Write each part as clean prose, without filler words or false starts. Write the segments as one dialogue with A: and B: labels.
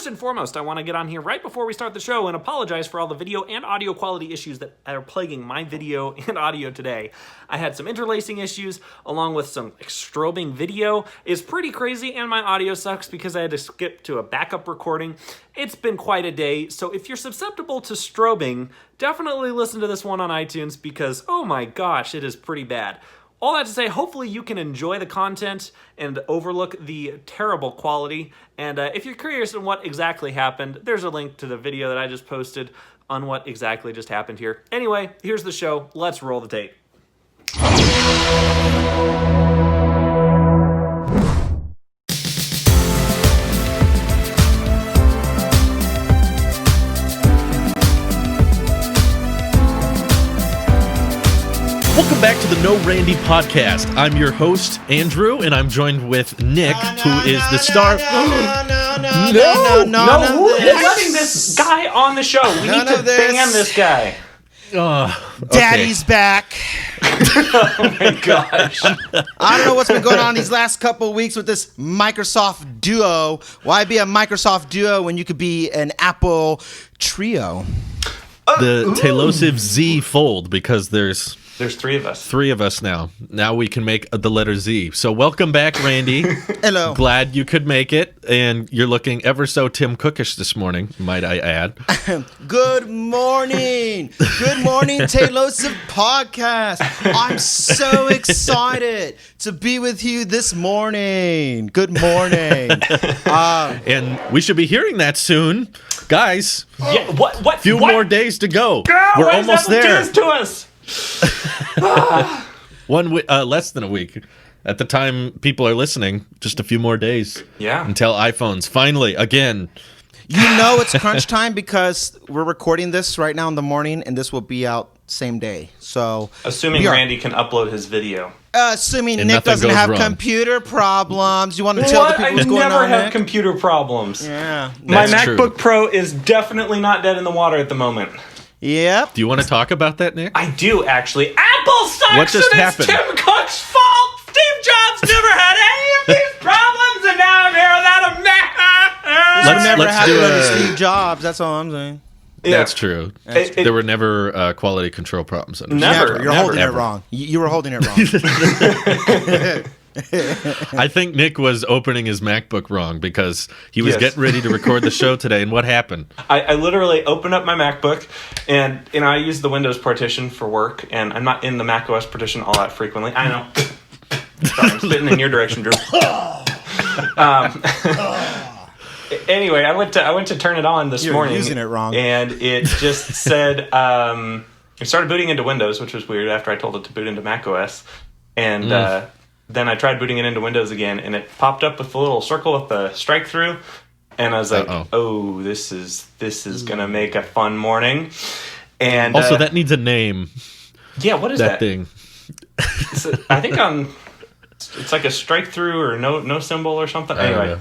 A: First and foremost, I want to get on here right before we start the show and apologize for all the video and audio quality issues that are plaguing my video and audio today. I had some interlacing issues along with some strobing video. It's pretty crazy, and my audio sucks because I had to skip to a backup recording. It's been quite a day, so if you're susceptible to strobing, definitely listen to this one on iTunes because, oh my gosh, it is pretty bad. All that to say, hopefully you can enjoy the content and overlook the terrible quality. And if you're curious on what exactly happened, there's a link to the video that I just posted on what exactly just happened here. Anyway, here's the show. Let's roll the tape.
B: Welcome back to the No Randy podcast. I'm your host, Andrew, and I'm joined with Nick, who is the star.
A: No, we're letting this guy on the show. We need to ban this guy.
B: Okay.
C: Daddy's back.
A: Oh my gosh.
C: I don't know what's been going on these last couple of weeks with this Microsoft Duo. Why be a Microsoft Duo when you could be an Apple Trio?
B: The Tailosive Z Fold, because there's
A: three of us.
B: Three of us now. Now we can make the letter Z. So welcome back, Randy.
C: Hello.
B: Glad you could make it, and you're looking ever so Tim Cookish this morning, might I add.
C: Good morning. Good morning, Tailosive Podcast. I'm so excited to be with you this morning. Good morning.
B: And we should be hearing that soon. Guys,
A: Yeah, what?
B: few
A: what?
B: more days to go.
A: Girl,
B: We're
A: what does
B: almost
A: that
B: there.
A: do to us?
B: Less than a week. At the time people are listening, just a few more days.
A: Yeah.
B: Until iPhones finally, again.
C: You know it's crunch time because we're recording this right now in the morning, and this will be out same day. So,
A: Assuming Randy can upload his video.
C: Assuming
B: And
C: Nick
B: nothing
C: doesn't
B: goes
C: have
B: wrong.
C: computer problems. You want to tell the people what's going
A: I never
C: on,
A: have
C: Nick?
A: computer problems.
C: Yeah.
A: My
B: That's
A: MacBook
B: true.
A: Pro is definitely not dead in the water at the moment.
C: Yep.
B: Do you want to talk about that, Nick?
A: I do, actually. Apple sucks,
B: What just
A: and
B: happened?
A: it's Tim Cook's fault! Steve Jobs never had any of these problems, and now I'm here without a Mac!
C: This would never
B: let's
C: happen
B: do
C: under
B: a-
C: Steve Jobs. That's all I'm saying.
B: That's true.
A: It-
B: There were never quality control problems. Under
A: Never.
C: You're holding
B: Ever.
C: it wrong. You were holding it wrong.
B: I think Nick was opening his MacBook wrong because he was
A: Yes.
B: getting ready to record the show today, and what happened?
A: I literally opened up my MacBook, and I use the Windows partition for work, and I'm not in the macOS partition all that frequently. I know. Sorry, I'm spitting in your direction, Drew. Anyway, I went to turn it on this
C: You're
A: morning.
C: using it wrong.
A: And it just said it started booting into Windows, which was weird after I told it to boot into macOS. And then I tried booting it into Windows again, and it popped up with the little circle with the strike through. And I was like, "Oh, this is gonna make a fun morning." And
B: Also, that needs a name.
A: yeah, what is
B: That
A: that
B: thing.
A: I think it's like a strike through or no symbol or something.
B: don't
A: Anyway,
B: know.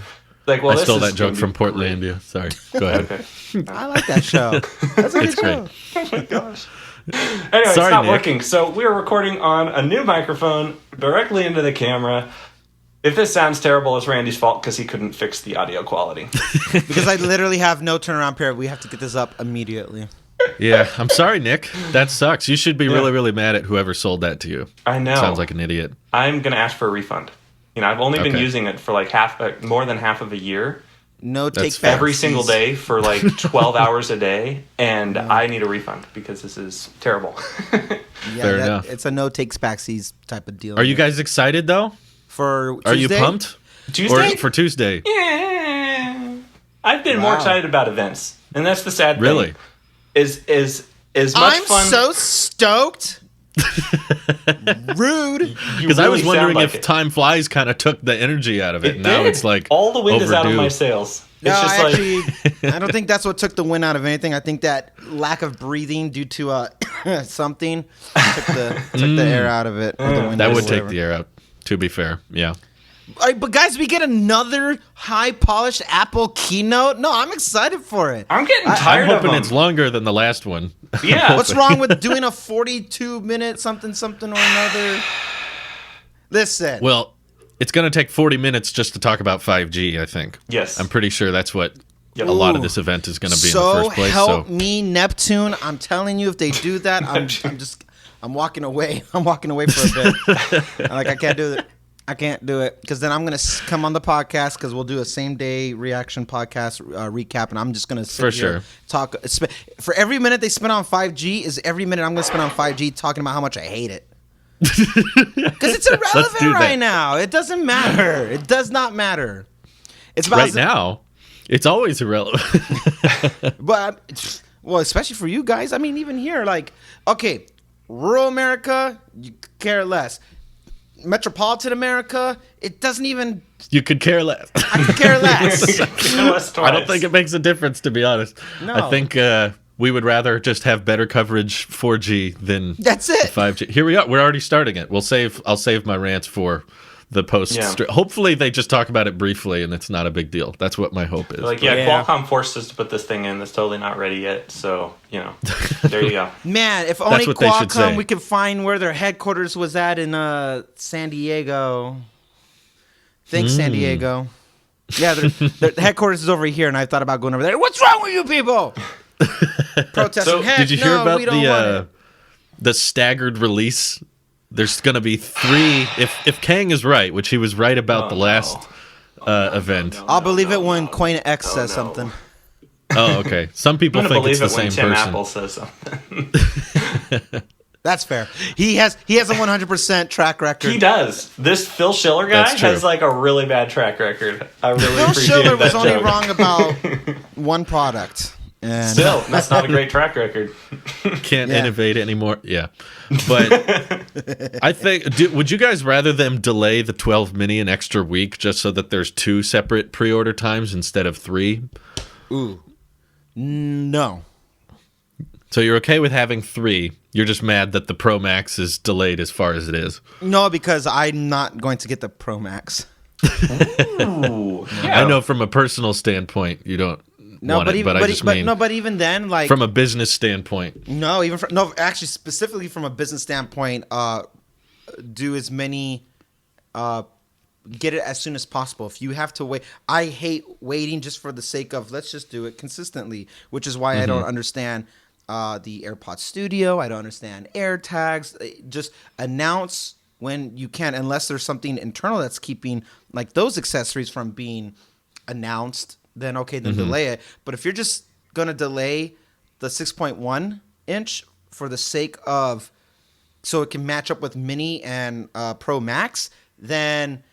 A: like, well,
B: I
A: this
B: stole
A: is
B: that joke
A: gonna
B: from
A: be great.
B: Portlandia. Sorry. Go ahead.
A: Okay.
C: I like that show. That's a good
B: It's great.
C: show.
A: Oh my gosh. Anyway,
B: Sorry,
A: it's not
B: Nick.
A: working. So we're recording on a new microphone directly into the camera. If this sounds terrible, it's Randy's fault because he couldn't fix the audio quality.
C: Because I literally have no turnaround period. We have to get this up immediately.
B: Yeah, I'm sorry, Nick. That sucks. You should be really, really mad at whoever sold that to you.
A: I know.
B: Sounds like an idiot.
A: I'm gonna ask for a refund. I've only been
B: Okay.
A: using it for like more than half of a year.
C: No
B: That's
C: take
B: fair.
C: back.
A: Every single day for like 12 hours a day, and I need a refund because this is terrible.
C: Yeah,
B: Fair enough.
C: It's a no takes backsies type of deal.
B: Are you guys excited, though?
C: for Tuesday?
B: Are you pumped?
A: Tuesday?
B: Or for Tuesday?
A: Yeah. I've been more
C: Wow.
A: excited about events, and that's the sad thing.
B: Really?
A: Is as much
C: I'm
A: fun.
C: so stoked. Rude.
A: You
B: Because I was
A: really
B: wondering
A: sound like
B: if
A: it.
B: Time Flies kind of took the energy out of it. Now
A: did.
B: it's like
A: all the wind is out of
B: overdue.
A: my sails.
C: No,
A: It's just
C: I
A: like
C: actually, I don't think that's what took the wind out of anything. I think that lack of breathing due to something took the air out of it. or the wind
B: That
C: or
B: would take
C: whatever.
B: the air out, to be fair. Yeah.
C: All right, but guys, we get another high polished Apple keynote. No, I'm excited for it.
A: I'm getting
B: I'm
A: tired of
B: hoping
A: them.
B: it's longer than the last one.
A: Yeah.
C: What's wrong with doing a 42-minute something or another? Listen.
B: Well, it's going to take 40 minutes just to talk about 5G, I think.
A: Yes.
B: I'm pretty sure that's what
A: Yep.
B: a lot of this event is going to be in the
C: So
B: first place.
C: help
B: So
C: me, Neptune. I'm telling you, if they do that, I'm walking away. I'm walking away for a bit. I can't do it. I can't do it because then I'm gonna come on the podcast because we'll do a same day reaction podcast recap, and I'm just gonna sit here, talk. For every minute they spend on 5G is every minute I'm gonna spend on 5G talking about how much I hate it. Because it's irrelevant right now. It doesn't matter. It does not matter. It's about
B: right now, it's always irrelevant.
C: But well, especially for you guys. I mean, even here, okay, rural America, you care less. Metropolitan America, it doesn't even.
B: You could care less.
C: I could care less.
B: I don't think it makes a difference, to be honest.
C: No.
B: I think we would rather just have better coverage 4G than
C: That's it.
B: 5G. Here we are. We're already starting it. I'll save my rants for the post.
A: Yeah.
B: Hopefully they just talk about it briefly and it's not a big deal. That's what my hope is.
A: Qualcomm forced us to put this thing in. It's totally not ready yet. So, there you go.
C: Man, if only
B: what they should say.
C: Qualcomm we could find where their headquarters was at in San Diego. Thanks, San Diego. Yeah, their headquarters is over here, and I thought about going over there. What's wrong with you people? Protesting.
A: So,
C: Heck,
B: did you hear about
C: we don't want it.
B: the staggered release? There's going to be 3. If Kang is right, which he was right about the last event.
C: I'll believe it when Coin X says something.
B: Oh, okay. Some people
A: I'm
B: think
A: gonna
B: it's the
A: believe it
B: same
A: when Tim
B: person.
A: Apple says something.
C: That's fair. He has a 100% track record.
A: He does. This Phil Schiller guy
B: That's true.
A: has a really bad track record. I really
C: Phil
A: appreciate
C: Schiller was
A: that
C: only
A: joke.
C: wrong about one product. And
A: Still, that's not a great track record.
B: Can't
C: Yeah.
B: innovate anymore. Yeah. But I think, would you guys rather them delay the 12 mini an extra week just so that there's 2 separate pre-order times instead of 3?
C: Ooh. No.
B: So you're okay with having 3. You're just mad that the Pro Max is delayed as far as it is.
C: No, because I'm not going to get the Pro Max.
A: Ooh, yeah.
B: I know from a personal standpoint you don't want it, but I just mean
C: but even then,
B: from a business standpoint.
C: Actually, specifically from a business standpoint, do as many, get it as soon as possible. If you have to wait, I hate waiting just for the sake of let's just do it consistently, which is why I don't understand the AirPods Studio. I don't understand AirTags. Just announce when you can, unless there's something internal that's keeping those accessories from being announced. Then delay it. But if you're just gonna delay the 6.1 inch for the sake of so it can match up with Mini and Pro Max, then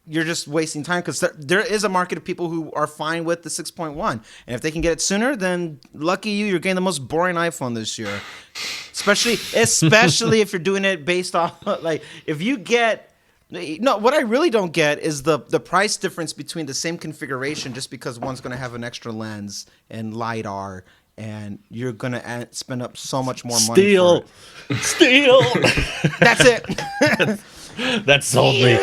C: you're just wasting time because there is a market of people who are fine with the 6.1, and if they can get it sooner, then lucky you, you're getting the most boring iPhone this year. Especially if you're doing it based off if you get. No, what I really don't get is the price difference between the same configuration just because one's going to have an extra lens and LiDAR, and you're going to spend up so much more money for it.
B: Steal!
C: That's it.
B: That sold me.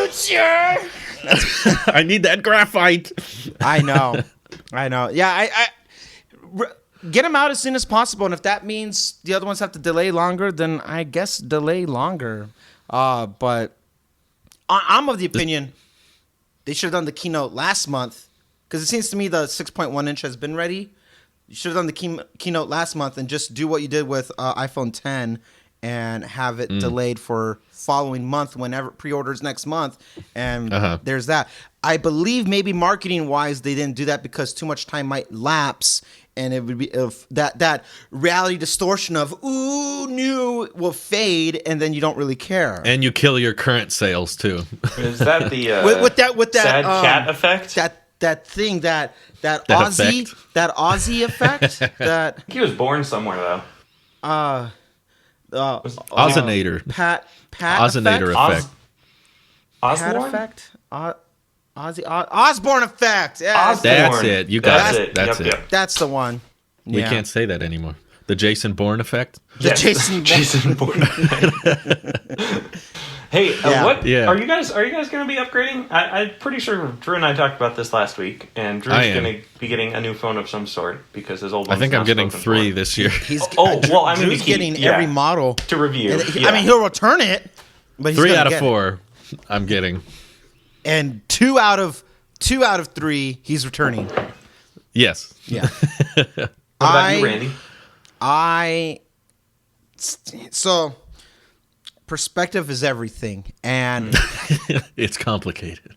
B: I need that graphite.
C: I know. Yeah, get them out as soon as possible, and if that means the other ones have to delay longer, then I guess delay longer. But I'm of the opinion they should have done the keynote last month because it seems to me the 6.1 inch has been ready. You should have done the keynote last month and just do what you did with iPhone 10 and have it delayed for following month whenever pre-orders next month. And there's that. I believe maybe marketing wise they didn't do that because too much time might lapse. And it would be if that reality distortion of new will fade, and then you don't really care.
B: And you kill your current sales too.
A: Is that the
C: with that
A: sad cat effect?
C: That thing that Aussie effect that
A: He was born somewhere though.
B: Ozonator.
C: Pat
B: Ozonator effect.
C: Pat
A: Osborne?
C: effect. Osborne effect. Yeah,
A: Osborne.
B: That's it. You got it. That's it.
A: Yep.
C: that's the one.
B: We can't say that anymore. The Jason Bourne effect.
C: The
A: Yes,
C: Jason
A: Bourne. Hey,
C: Yeah.
A: what
B: Yeah.
A: are you guys going to be upgrading? I'm pretty sure Drew and I talked about this last week, and Drew's going to be getting a new phone of some sort because his old
B: I
A: one's
B: think
A: now
B: I'm getting
A: spoken
B: 3
A: for.
B: this year.
C: Drew's getting every model
A: to review.
C: And I mean, he'll return it, but he's
B: 3
C: gonna
B: out of
C: get it.
B: 4 I'm getting.
C: And 2 out of 3 he's returning.
B: Yes.
C: Yeah.
A: What about you, Randy?
C: So perspective is everything, and
B: It's complicated.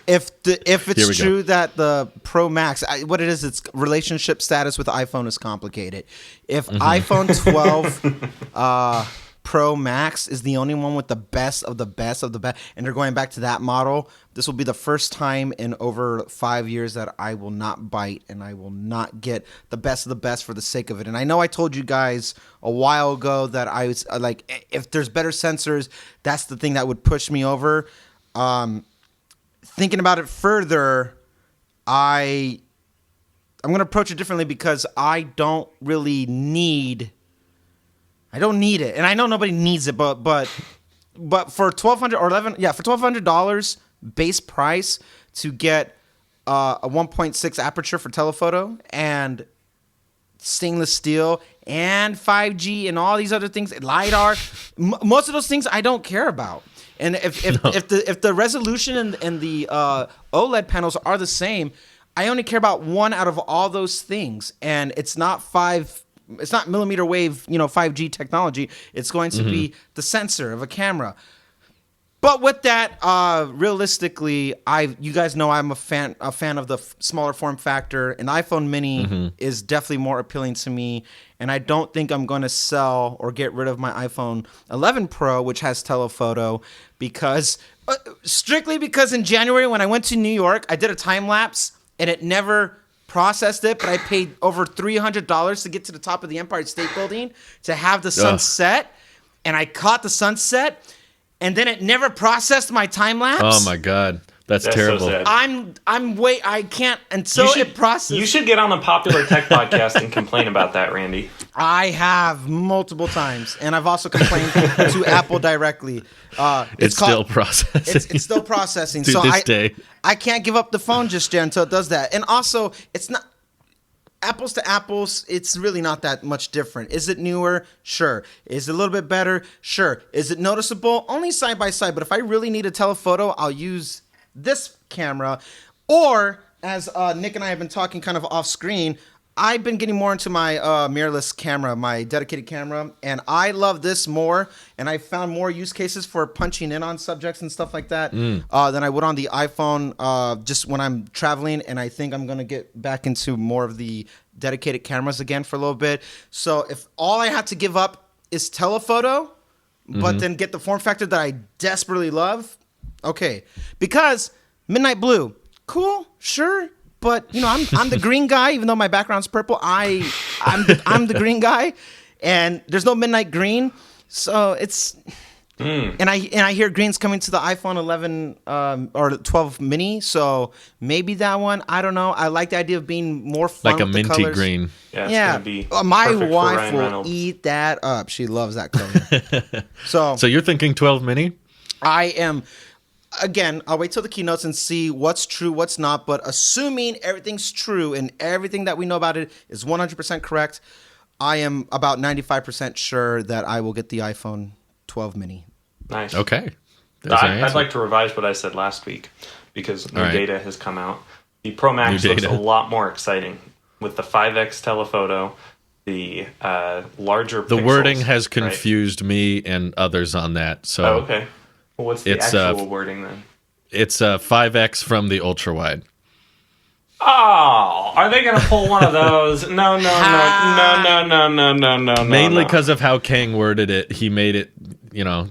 C: if
B: Here
C: it's
B: we
C: true that the Pro Max, what it is, it's relationship status with iPhone is complicated. If iPhone 12 Pro Max is the only one with the best of the best of the best, and they're going back to that model, this will be the first time in over 5 years that I will not bite and I will not get the best of the best for the sake of it. And I know I told you guys a while ago that I was like, if there's better sensors, that's the thing that would push me over. Thinking about it further, I'm going to approach it differently because I don't need it, and I know nobody needs it, but for $1,200 or for $1,200 base price to get a 1.6 aperture for telephoto and stainless steel and 5G and all these other things, LiDAR, most of those things I don't care about. And if the resolution and the OLED panels are the same, I only care about one out of all those things, and it's not millimeter wave, 5G technology. It's going to be the sensor of a camera. But with that, realistically, you guys know I'm a fan of the smaller form factor. An iPhone mini is definitely more appealing to me, and I don't think I'm going to sell or get rid of my iPhone 11 Pro, which has telephoto, strictly because in January when I went to New York, I did a time lapse and it never processed it, but I paid over $300 to get to the top of the Empire State Building to have the sunset, and I caught the sunset. And then it never processed my time lapse.
B: Oh my God, that's terrible.
A: So sad.
C: I can't until it processes.
A: You should get on a popular tech podcast and complain about that, Randy.
C: I have multiple times, and I've also complained to Apple directly.
B: It's still processing.
C: It's still processing.
B: To
C: so
B: this day.
C: I can't give up the phone just yet until it does that. And also, it's not apples to apples. It's really not that much different. Is it newer? Sure. Is it a little bit better? Sure. Is it noticeable? Only side by side. But if I really need a telephoto, I'll use this camera. Or, as Nick and I have been talking kind of off screen, I've been getting more into my mirrorless camera, my dedicated camera, and I love this more, and I found more use cases for punching in on subjects and stuff like that than I would on the iPhone just when I'm traveling, and I think I'm going to get back into more of the dedicated cameras again for a little bit. So if all I had to give up is telephoto, but then get the form factor that I desperately love, okay. Because Midnight Blue, cool, sure. But I'm the green guy, even though my background's purple. I'm the green guy, and there's no midnight green, so it's. And I hear green's coming to the iPhone 11 or 12 mini, so maybe that one. I don't know. I like the idea of being more fun
B: Like a
C: with the
B: minty
C: colors.
B: Green.
A: Yeah, it's gonna be
C: my
A: perfect for
C: wife
A: Ryan
C: will
A: Reynolds.
C: eat that up. She loves that color.
B: So you're thinking 12 mini?
C: I am. Again, I'll wait till the keynotes and see what's true, what's not. But assuming everything's true and everything that we know about it is 100% correct, I am about 95% sure that I will get the iPhone 12 mini.
A: Nice.
B: Okay.
A: I'd like to revise what I said last week because new data has come out. The Pro Max
B: New
A: looks
B: data.
A: a lot more exciting with the 5X telephoto, the larger
B: The
A: pixels,
B: wording has
A: right?
B: confused me and others on that. So
A: Oh, okay. Well, what's the
B: It's,
A: actual wording then?
B: it's 5X from the ultra wide.
A: Oh, are they going to pull one of those? No.
B: Mainly because of how Kang worded it. He made it,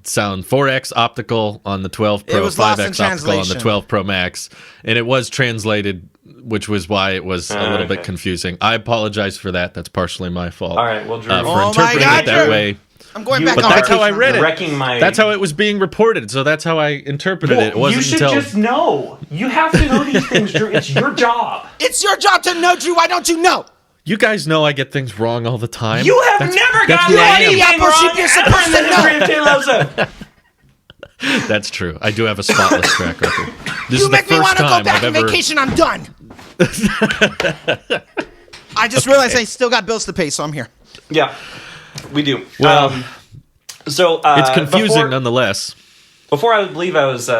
B: sound 4X optical on the 12 Pro,
C: It was lost in
B: 5X optical on the
C: translation.
B: 12 Pro Max. And it was translated, which was why it was a little bit
A: okay.
B: confusing. I apologize for that. That's partially my fault.
A: All right, well, Drew,
B: For
C: Oh my
B: interpreting
C: God,
B: it that
C: Drew.
B: way.
C: I'm going
A: You-
C: back
B: But
C: on
B: that's how I
C: vacation.
B: read it.
A: wrecking my...
B: That's how it was being reported, so that's how I interpreted it. It wasn't
A: you should
B: until
A: just know. You have to know these things, Drew. It's your job.
C: It's your job to know, Drew. Why don't you know?
B: you guys know I get things wrong all the time.
A: You have never
B: that's
A: gotten
B: who I am.
A: anything
C: Apple
A: wrong
C: sheep, you're
A: ever
C: supposed
A: in
C: to
A: the history of Taylor Lawson.
B: That's true. I do have a spotless track record. This
C: You
B: is
C: make
B: the
C: me
B: first
C: want to go
B: time
C: back
B: I've
C: on
B: ever.
C: vacation. I'm done. I just realized I still got bills to pay, so I'm here.
A: Yeah, we do.
B: Well,
A: So
B: it's confusing nonetheless.
A: Before I would leave, I was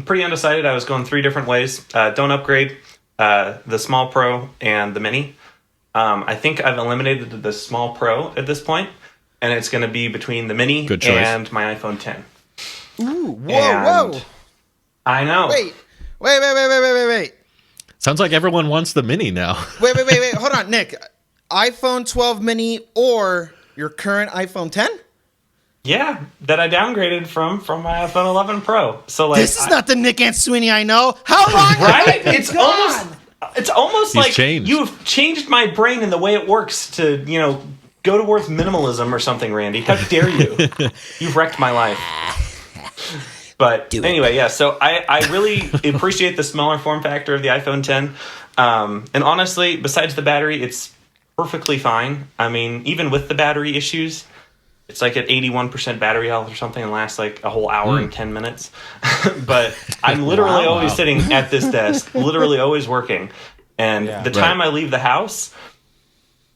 A: pretty undecided. I was going 3 different ways. Don't upgrade, the Small Pro and the Mini. I think I've eliminated the Small Pro at this point, and it's going to be between the Mini and my iPhone 10.
C: Ooh, whoa.
A: I know.
C: Wait.
B: Sounds like everyone wants the Mini now.
C: Wait. Hold on, Nick. iPhone 12 Mini or your current iPhone 10?
A: Yeah, that I downgraded from my iPhone 11 Pro. So like,
C: this is not the Nick Sweeney I know. How long?
A: Right? It's almost
B: He's
A: like
B: changed.
A: you've changed my brain and the way it works to go towards minimalism or something, Randy. How dare you? You've wrecked my life. But anyway, yeah. So I really appreciate the smaller form factor of the iPhone 10. And honestly, besides the battery, it's perfectly fine. I mean, even with the battery issues, it's like at 81% battery health or something and lasts like a whole hour and 10 minutes. But I'm literally always sitting at this desk, literally always working. And the time I leave the house,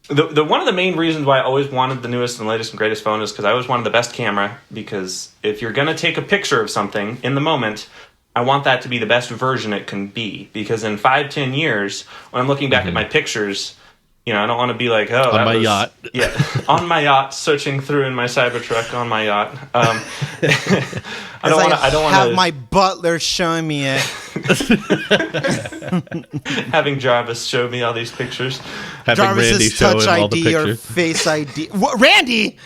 A: the one of the main reasons why I always wanted the newest and latest and greatest phone is because I always wanted the best camera. Because if you're going to take a picture of something in the moment, I want that to be the best version it can be. Because in 5-10 years, when I'm looking back at my pictures, I don't want to be like,
B: on my yacht.
A: Yeah, on my yacht, searching through in my Cybertruck on my yacht. I don't want to
C: have my butler showing me it.
A: Having Jarvis show me all these pictures.
B: Having
C: Jarvis's
B: Randy show
C: touch
B: him all the
C: ID or
B: pictures.
C: face ID. What, Randy?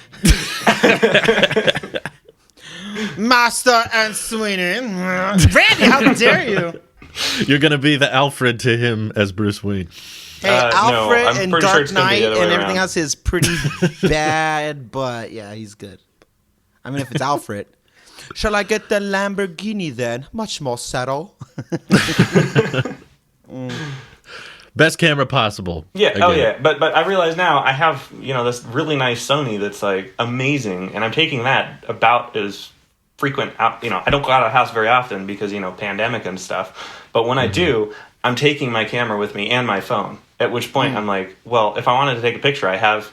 C: Master and Sweeney. Randy, how dare you?
B: You're going to be the Alfred to him as Bruce Wayne.
C: Hey, Alfred
A: I'm
C: and
A: pretty sure
C: Dark
A: it's gonna be
C: Knight
A: the other way
C: and everything
A: around.
C: else is pretty bad, but yeah, he's good. I mean, if it's Alfred. Shall I get the Lamborghini then? Much more subtle.
B: Best camera possible.
A: Yeah,
B: Again.
A: But I realize now I have, this really nice Sony that's like amazing, and I'm taking that about as frequent out, I don't go out of the house very often because, pandemic and stuff. But when I do, I'm taking my camera with me and my phone. At which point I'm like, well, if I wanted to take a picture, I have,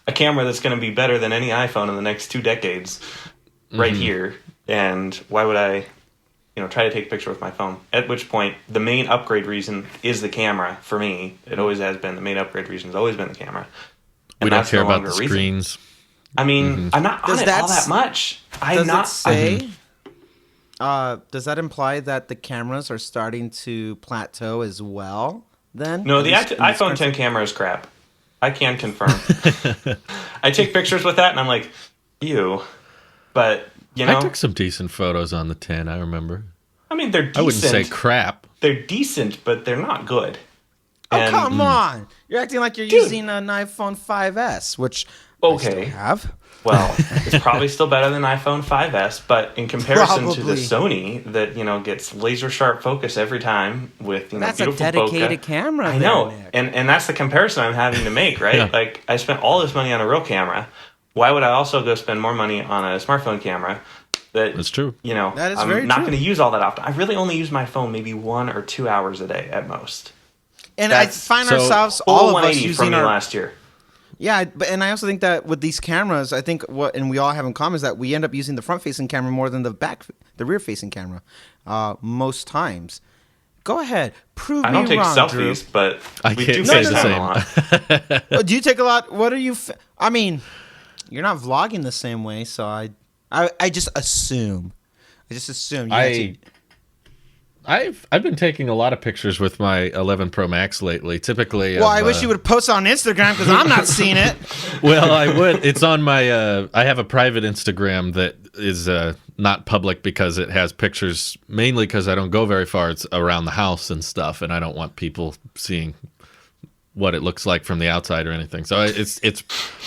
A: a camera that's going to be better than any iPhone in the next 2 decades right here. And why would I, try to take a picture with my phone? At which point, the main upgrade reason is the camera for me. It always has been. The main upgrade reason has always been the camera.
B: We
A: And
B: don't
A: that's
B: care
A: no
B: about
A: longer
B: the
A: a reason.
B: screens.
A: I mean, I'm not on it all that much.
C: Does it say? Does that imply that the cameras are starting to plateau as well? Then
A: No, the iPhone 10 camera is crap. I can confirm. I take pictures with that, and I'm like, ew. But
B: I took some decent photos on the 10. I remember.
A: I mean, they're decent.
B: I wouldn't say crap.
A: They're decent, but they're not good.
C: Oh, come on! You're acting like you're using an iPhone 5S, which I still have.
A: Well, it's probably still better than iPhone 5S, but in comparison to the
C: Probably.
A: Sony that gets laser sharp focus every time with
C: That's a
A: beautiful
C: dedicated
A: bokeh.
C: camera.
A: I
C: there,
A: know,
C: Nick.
A: and that's the comparison I'm having to make, right?
B: Yeah.
A: Like I spent all this money on a real camera. Why would I also go spend more money on a smartphone camera?
B: That's true.
C: That is
A: I'm
C: very
A: not
C: true.
A: going to use all that often. I really only use my phone maybe 1 or 2 hours a day at most.
C: And
A: That's
C: I find
B: so
C: ourselves,
A: Full
C: all of us
A: 180 from
C: using
A: me
C: our
A: last year.
C: Yeah, and I also think that with these cameras, I think and we all have in common is that we end up using the front-facing camera more than the rear-facing camera, most times. Go ahead, prove me
A: I don't take
C: wrong,
A: selfies,
C: Drew.
A: but
B: I
A: we
B: can't
A: do
B: say the
A: FaceTime a lot.
C: Do you take a lot? What are you? I mean, you're not vlogging the same way, so I just assume. You
B: I've been taking a lot of pictures with my 11 Pro Max lately. Typically,
C: Well, I wish you would post on Instagram because I'm not seeing it.
B: Well, I would. It's on my. I have a private Instagram that is not public because it has pictures mainly because I don't go very far. It's around the house and stuff, and I don't want people seeing what it looks like from the outside or anything. So it's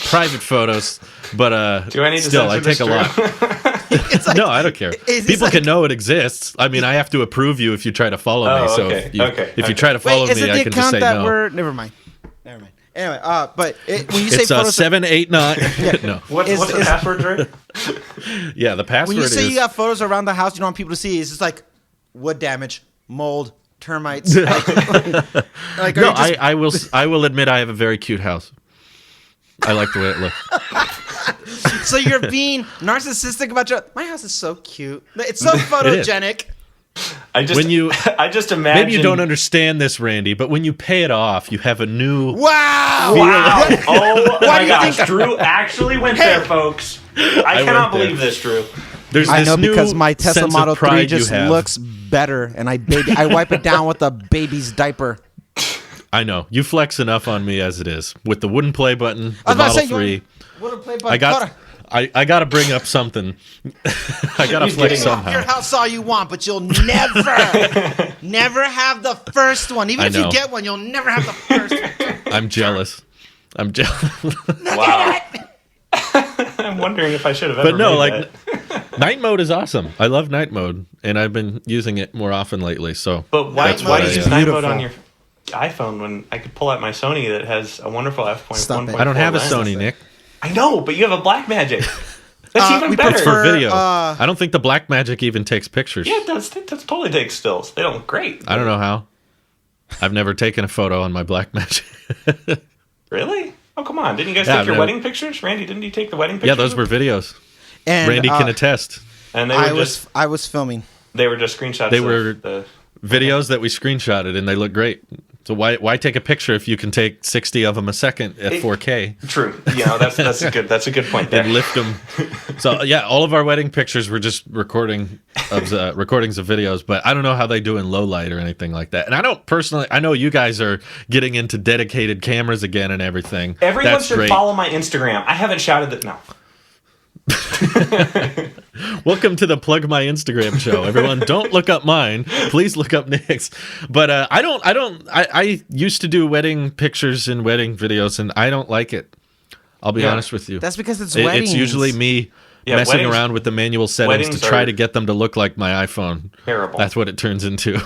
B: private photos, but
A: Do I need to
B: still I
A: censor
B: take a
A: this,
B: lot.
C: It's like,
B: No, I don't care.
C: It's
B: People
C: like-
B: can know it exists. I mean, I have to approve you if you try to follow me.
A: Oh,
B: So
A: okay,
B: if you try to follow
C: Wait, is
B: me,
C: it
B: I
C: the
B: can just
C: account
B: say
C: that
B: no.
C: we're? Never mind. Anyway, but when you say
B: It's
C: photos,
B: 789. No,
A: What's the password, Drew?
B: yeah, the password
C: when you say
B: is.
C: you got photos around the house, you don't want people to see. It's just like wood damage, mold, termites. like, are
B: No,
C: you just-
B: I will admit I have a very cute house. I like the way it looks.
C: So you're being narcissistic about my house is so cute. It's so photogenic.
A: I just
B: When you
A: I just imagine.
B: maybe you don't understand this, Randy, but when you pay it off, you have a new.
C: Wow!
A: Wow! Oh
C: Why
A: my
C: do you
A: gosh,
C: think-
A: Drew actually went there, folks. I cannot
B: went there.
A: believe this, Drew.
B: There's
C: I
B: this
C: know
B: new
C: because my Tesla
B: sense
C: Model
B: of
C: 3
B: pride you
C: just
B: have.
C: looks better, and I wipe it down with a baby's diaper.
B: I know you flex enough on me as it is with the wooden play button,
C: I
B: the
C: was about to
B: Model
C: say,
B: 3.
C: What a play
B: I got. I got to bring up something. I got to
A: He's
B: flex
A: getting off
C: Your
B: somehow.
C: house all you want, but you'll never have the first one. Even
B: I
C: if you
B: know.
C: get one, you'll never have the first one.
B: I'm jealous. I'm jealous.
A: Wow. I'm wondering if I should have ever
B: But no,
A: made
B: like
A: that.
B: night mode is awesome. I love night mode, and I've been using it more often lately. So,
A: But why
B: that's what
A: do
B: I,
A: you use
B: uh,
A: night mode
C: Beautiful.
A: on your iPhone when I could pull out my Sony that has a wonderful
C: Stop it.
A: f1.1.4
B: I don't have a
A: lens?
B: Sony, Nick.
A: I know, but you have a Blackmagic. That's even
C: we
A: better.
B: It's for
C: prefer-
B: video.
C: uh,
B: I don't think the Blackmagic even takes pictures.
A: Yeah, it does totally take stills. They don't look great.
B: I don't know how. I've never taken a photo on my Blackmagic.
A: Really? Oh, come on. Didn't you guys
B: Yeah,
A: take your
B: no.
A: wedding pictures? Randy, didn't you take the wedding pictures?
B: Yeah, those were videos.
C: And
B: Randy can attest.
A: And they were
C: I was filming.
A: they were just screenshots
B: They
A: of
B: were-
A: the...
B: Videos that we screenshotted, and they look great. So why take a picture if you can take 60 of them a second at 4K
A: True. You know, that's a good point there.
B: and lift them? So yeah, all of our wedding pictures were just recordings of videos, but I don't know how they do in low light or anything like that. And I don't personally. I know you guys are getting into dedicated cameras again and everything.
A: Everyone
B: That's
A: should
B: great.
A: follow my Instagram. I haven't shouted that. No.
B: Welcome to the Plug My Instagram show, everyone. Don't look up mine. Please look up Nick's. But I used to do wedding pictures and wedding videos, and I don't like it. I'll be
A: Yeah.
B: honest with you.
C: That's because it's
B: It's
C: weddings.
B: usually me
A: Yeah,
B: messing
A: weddings-
B: around with the manual settings to
A: weddings
B: try
A: are-
B: to get them to look like my iPhone.
A: Terrible.
B: That's what it turns into.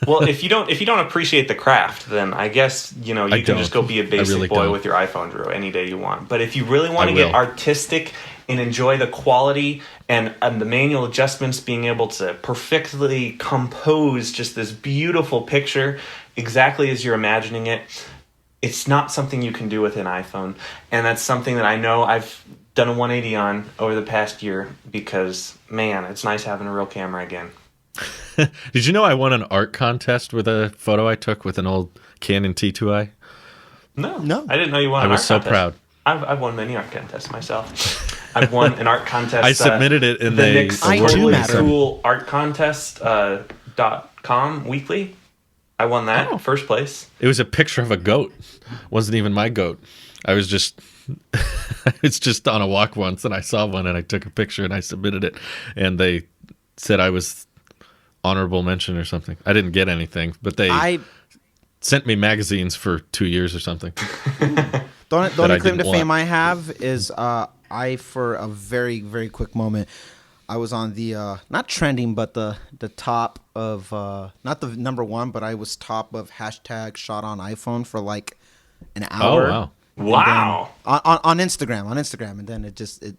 A: Well, if you don't appreciate the craft, then I guess you can
B: don't.
A: just go be a basic
B: really
A: boy
B: don't.
A: with your iPhone, Drew, any day you want. But if you really want
B: I
A: to get
B: will.
A: artistic and enjoy the quality and the manual adjustments, being able to perfectly compose just this beautiful picture exactly as you're imagining it, it's not something you can do with an iPhone, and that's something that I know I've done a 180 on over the past year because man, it's nice having a real camera again.
B: Did you know I won an art contest with a photo I took with an old Canon T2i?
A: No, I didn't know you won.
B: I
A: an
B: was
A: art
B: so
A: contest.
B: proud.
A: I've won many art contests myself. I've won an art contest.
B: I submitted it in
A: the
B: the
A: Nick's
C: I
B: award
C: do
A: Totally
C: matter.
A: Cool Art Contest .com weekly. I won that first place.
B: It was a picture of a goat. Wasn't even my goat. I was just it's just on a walk once and I saw one and I took a picture and I submitted it and they said I was honorable mention or something. I didn't get anything, but they sent me magazines for 2 years or something.
C: The only
B: I
C: claim to
B: didn't
C: fame
B: want.
C: I have is I for a very, very quick moment I was on the not trending but the top of not the number one, but I was top of hashtag shot on iPhone for like an hour.
B: Oh wow.
A: Wow.
C: On Instagram, and then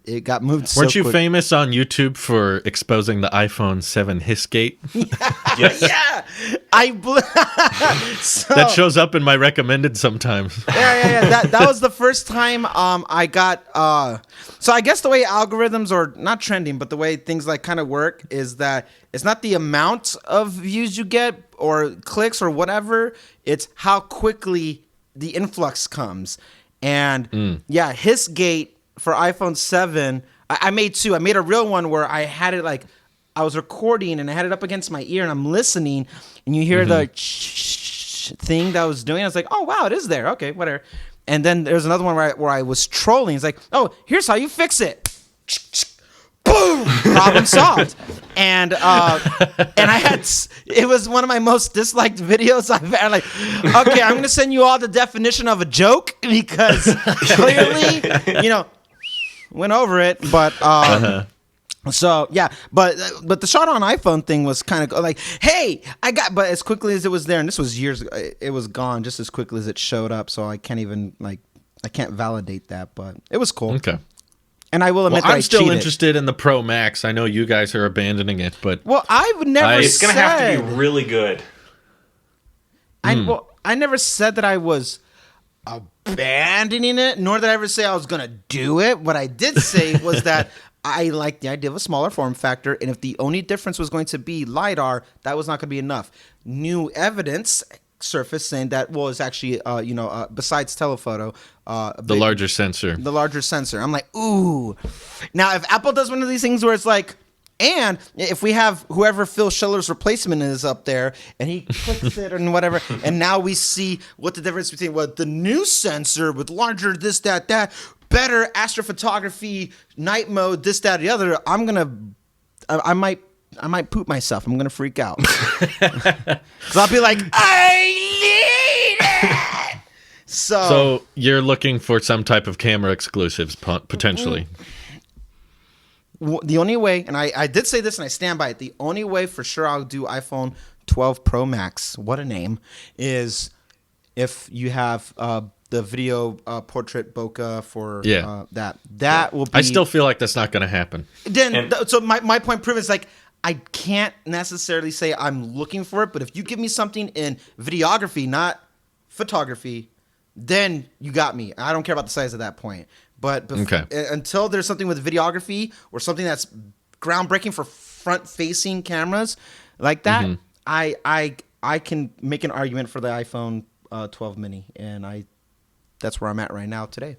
C: it got moved.
B: Weren't
C: so
B: you
C: quick.
B: famous on YouTube for exposing the iPhone 7 hissgate?
A: Yes.
C: Yeah, so,
B: That shows up in my recommended sometimes.
C: yeah. That was the first time I got. So I guess the way algorithms are not trending, but the way things like kind of work is that it's not the amount of views you get or clicks or whatever. It's how quickly the influx comes. And yeah, Hissgate for iPhone 7. I made two. I made a real one where I had it like I was recording and I had it up against my ear and I'm listening and you hear the thing that I was doing. I was like, oh wow, it is there. Okay, whatever. And then there's another one where I was trolling. It's like, oh, here's how you fix it. Boom! Problem solved. And I had it was one of my most disliked videos I've had. Like, okay, I'm gonna send you all the definition of a joke because clearly, went over it. But so yeah, but the shot on iPhone thing was kind of like, hey, but as quickly as it was there, and this was years ago, it was gone just as quickly as it showed up. So I can't even I can't validate that, but it was cool.
B: Okay.
C: And I will admit that
B: I'm
C: I
B: still
C: cheated.
B: interested in the Pro Max. I know you guys are abandoning it, but
C: Well, I would never.
A: It's going to have to be really good.
C: I never said that I was abandoning it, nor did I ever say I was gonna do it. What I did say was that I like the idea of a smaller form factor, and if the only difference was going to be LiDAR, that was not going to be enough. New evidence surfaced saying that was actually, besides telephoto,
B: The larger sensor.
C: The larger sensor. I'm like, ooh. Now, if Apple does one of these things where it's like, and if we have whoever Phil Schiller's replacement is up there, and he clicks it and whatever, and now we see what the difference between the new sensor with larger this, that, better astrophotography, night mode, this, that, the other, I might poop myself. I'm gonna freak out. 'Cause I'll be like, I need it.
B: So you're looking for some type of camera exclusives potentially.
C: The only way, and I did say this and I stand by it, the only way for sure I'll do iPhone 12 Pro Max, what a name, is if you have the video portrait bokeh for that will be.
B: I still feel like that's not going to happen.
C: So my point proven is like, I can't necessarily say I'm looking for it, but if you give me something in videography, not photography, then you got me. I don't care about the size at that point. But until there's something with videography or something that's groundbreaking for front-facing cameras like that, I can make an argument for the iPhone 12 mini, and that's where I'm at right now today.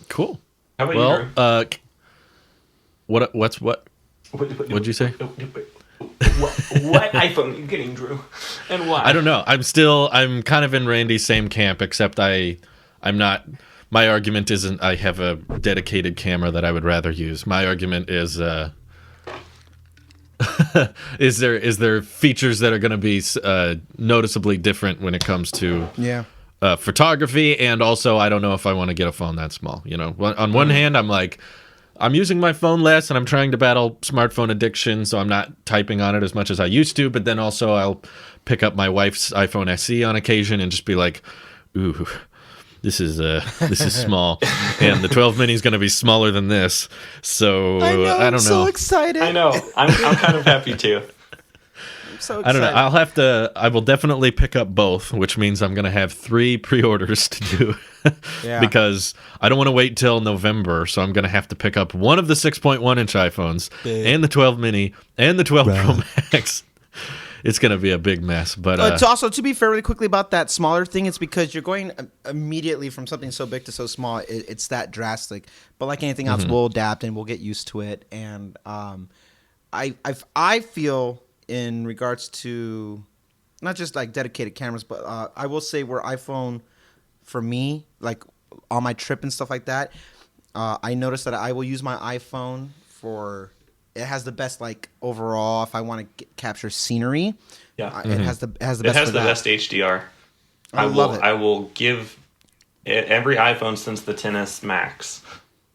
B: Cool.
A: How about you,
B: Drew? What'd you say?
A: What iPhone are you getting, Drew? And why?
B: I don't know. I'm kind of in Randy's same camp, except I'm not. My argument isn't I have a dedicated camera that I would rather use. My argument is is there features that are going to be noticeably different when it comes to photography, and also I don't know if I want to get a phone that small. You know, on one hand, I'm like, I'm using my phone less and I'm trying to battle smartphone addiction, so I'm not typing on it as much as I used to, but then also I'll pick up my wife's iPhone SE on occasion and just be like, ooh, this is small, and the 12 mini is going to be smaller than this. So I don't know.
C: I'm so excited.
A: I know. I'm kind of happy too.
C: I'm so excited.
B: I don't know. I will definitely pick up both, which means I'm going to have 3 pre-orders to do. Because I don't want to wait till November, so I'm going to have to pick up one of the 6.1-inch iPhones and the 12 mini and the 12 Pro Max. It's going to be a big mess. But
C: it's also, to be fair really quickly about that smaller thing, it's because you're going immediately from something so big to so small. It's that drastic. But like anything else, we'll adapt and we'll get used to it. And I feel in regards to not just like dedicated cameras, but I will say where iPhone, for me, like on my trip and stuff like that, I noticed that I will use my iPhone for... It has the best, like, overall, if I want to capture scenery. Yeah. It has the best
A: HDR. I love it. I will give every iPhone since the XS Max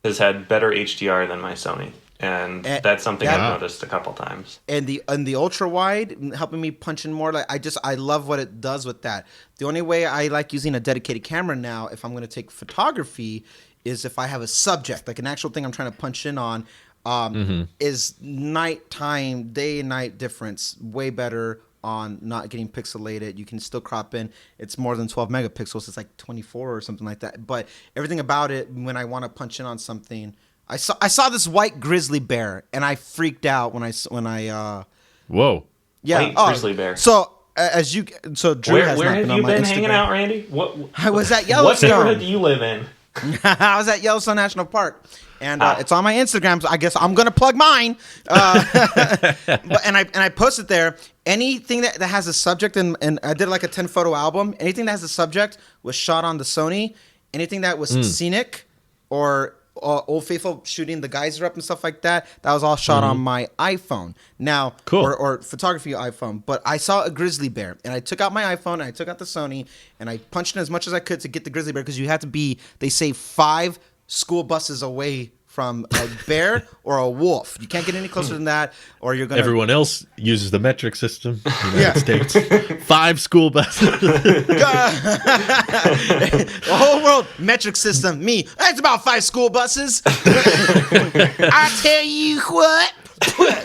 A: has had better HDR than my Sony. And that's something I've noticed a couple times.
C: And the ultra wide, helping me punch in more. Like I love what it does with that. The only way I like using a dedicated camera now, if I'm going to take photography, is if I have a subject, like an actual thing I'm trying to punch in on. Is nighttime, day and night difference way better on not getting pixelated. You can still crop in. It's more than 12 megapixels. It's like 24 or something like that. But everything about it, when I want to punch in on something, I saw this white grizzly bear and I freaked out when I
B: whoa.
C: Yeah,
A: white grizzly bear.
C: So Drew
A: where
C: has
A: have
C: not been
A: you
C: on my
A: been
C: Instagram.
A: hanging out, Randy?
C: I was at Yellowstone.
A: What neighborhood do you live in?
C: I was at Yellowstone National Park, and it's on my Instagram. So I guess I'm gonna plug mine. And I posted there. Anything that has a subject, and I did like a 10-photo album. Anything that has a subject was shot on the Sony. Anything that was scenic or Old Faithful shooting the geyser up and stuff like that, that was all shot on my iPhone. Now,
B: cool.
C: or photography iPhone. But I saw a grizzly bear, and I took out my iPhone, and I took out the Sony, and I punched in as much as I could to get the grizzly bear, because you had to be, they say, 5 school buses away from a bear or a wolf. You can't get any closer than that, or you're gonna.
B: Everyone else uses the metric system. United States, 5 school buses.
C: The whole world metric system. Me, that's about 5 school buses. I tell you what.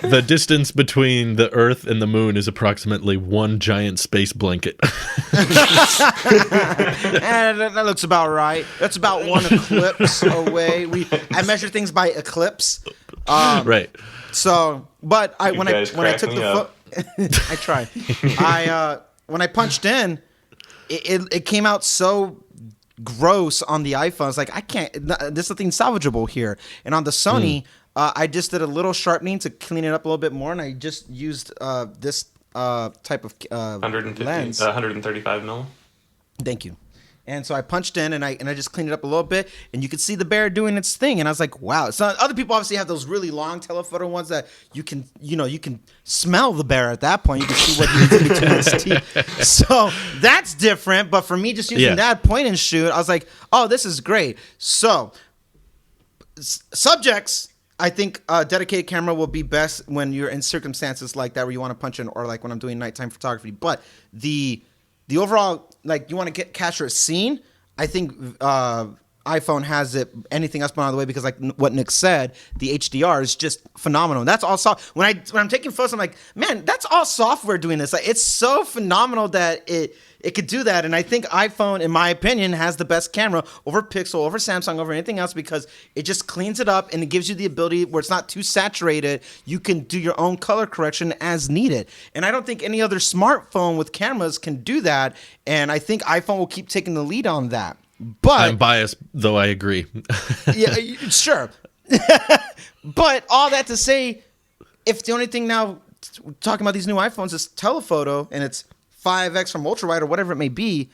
B: The distance between the Earth and the Moon is approximately one giant space blanket.
C: That looks about right. That's about one eclipse away. I measure things by eclipse.
B: Right.
C: So, but when I took the I tried. When I punched in, it came out so gross on the iPhone. It's like I can't. There's nothing salvageable here. And on the Sony, I just did a little sharpening to clean it up a little bit more, and I just used this type of
A: 150,
C: lens.
A: 135 mil.
C: Thank you. And so I punched in and I just cleaned it up a little bit, and you could see the bear doing its thing. And I was like, wow. So other people obviously have those really long telephoto ones that you can smell the bear at that point. You can see what he's between its teeth. So that's different. But for me, just using that point and shoot, I was like, oh, this is great. So subjects, I think a dedicated camera will be best when you're in circumstances like that where you want to punch in, or like when I'm doing nighttime photography. But the overall, like, you want to capture a scene, I think iPhone has it. Anything else but on the way, because like what Nick said, the HDR is just phenomenal. That's all when I'm taking photos, I'm like, man, that's all software doing this. Like, it's so phenomenal that it could do that. And I think iPhone, in my opinion, has the best camera over Pixel, over Samsung, over anything else, because it just cleans it up and it gives you the ability where it's not too saturated. You can do your own color correction as needed. And I don't think any other smartphone with cameras can do that. And I think iPhone will keep taking the lead on that. But
B: I'm biased, though I agree.
C: Yeah, sure. But all that to say, if the only thing now talking about these new iPhones is telephoto, and it's 5x from ultra wide or whatever it may be,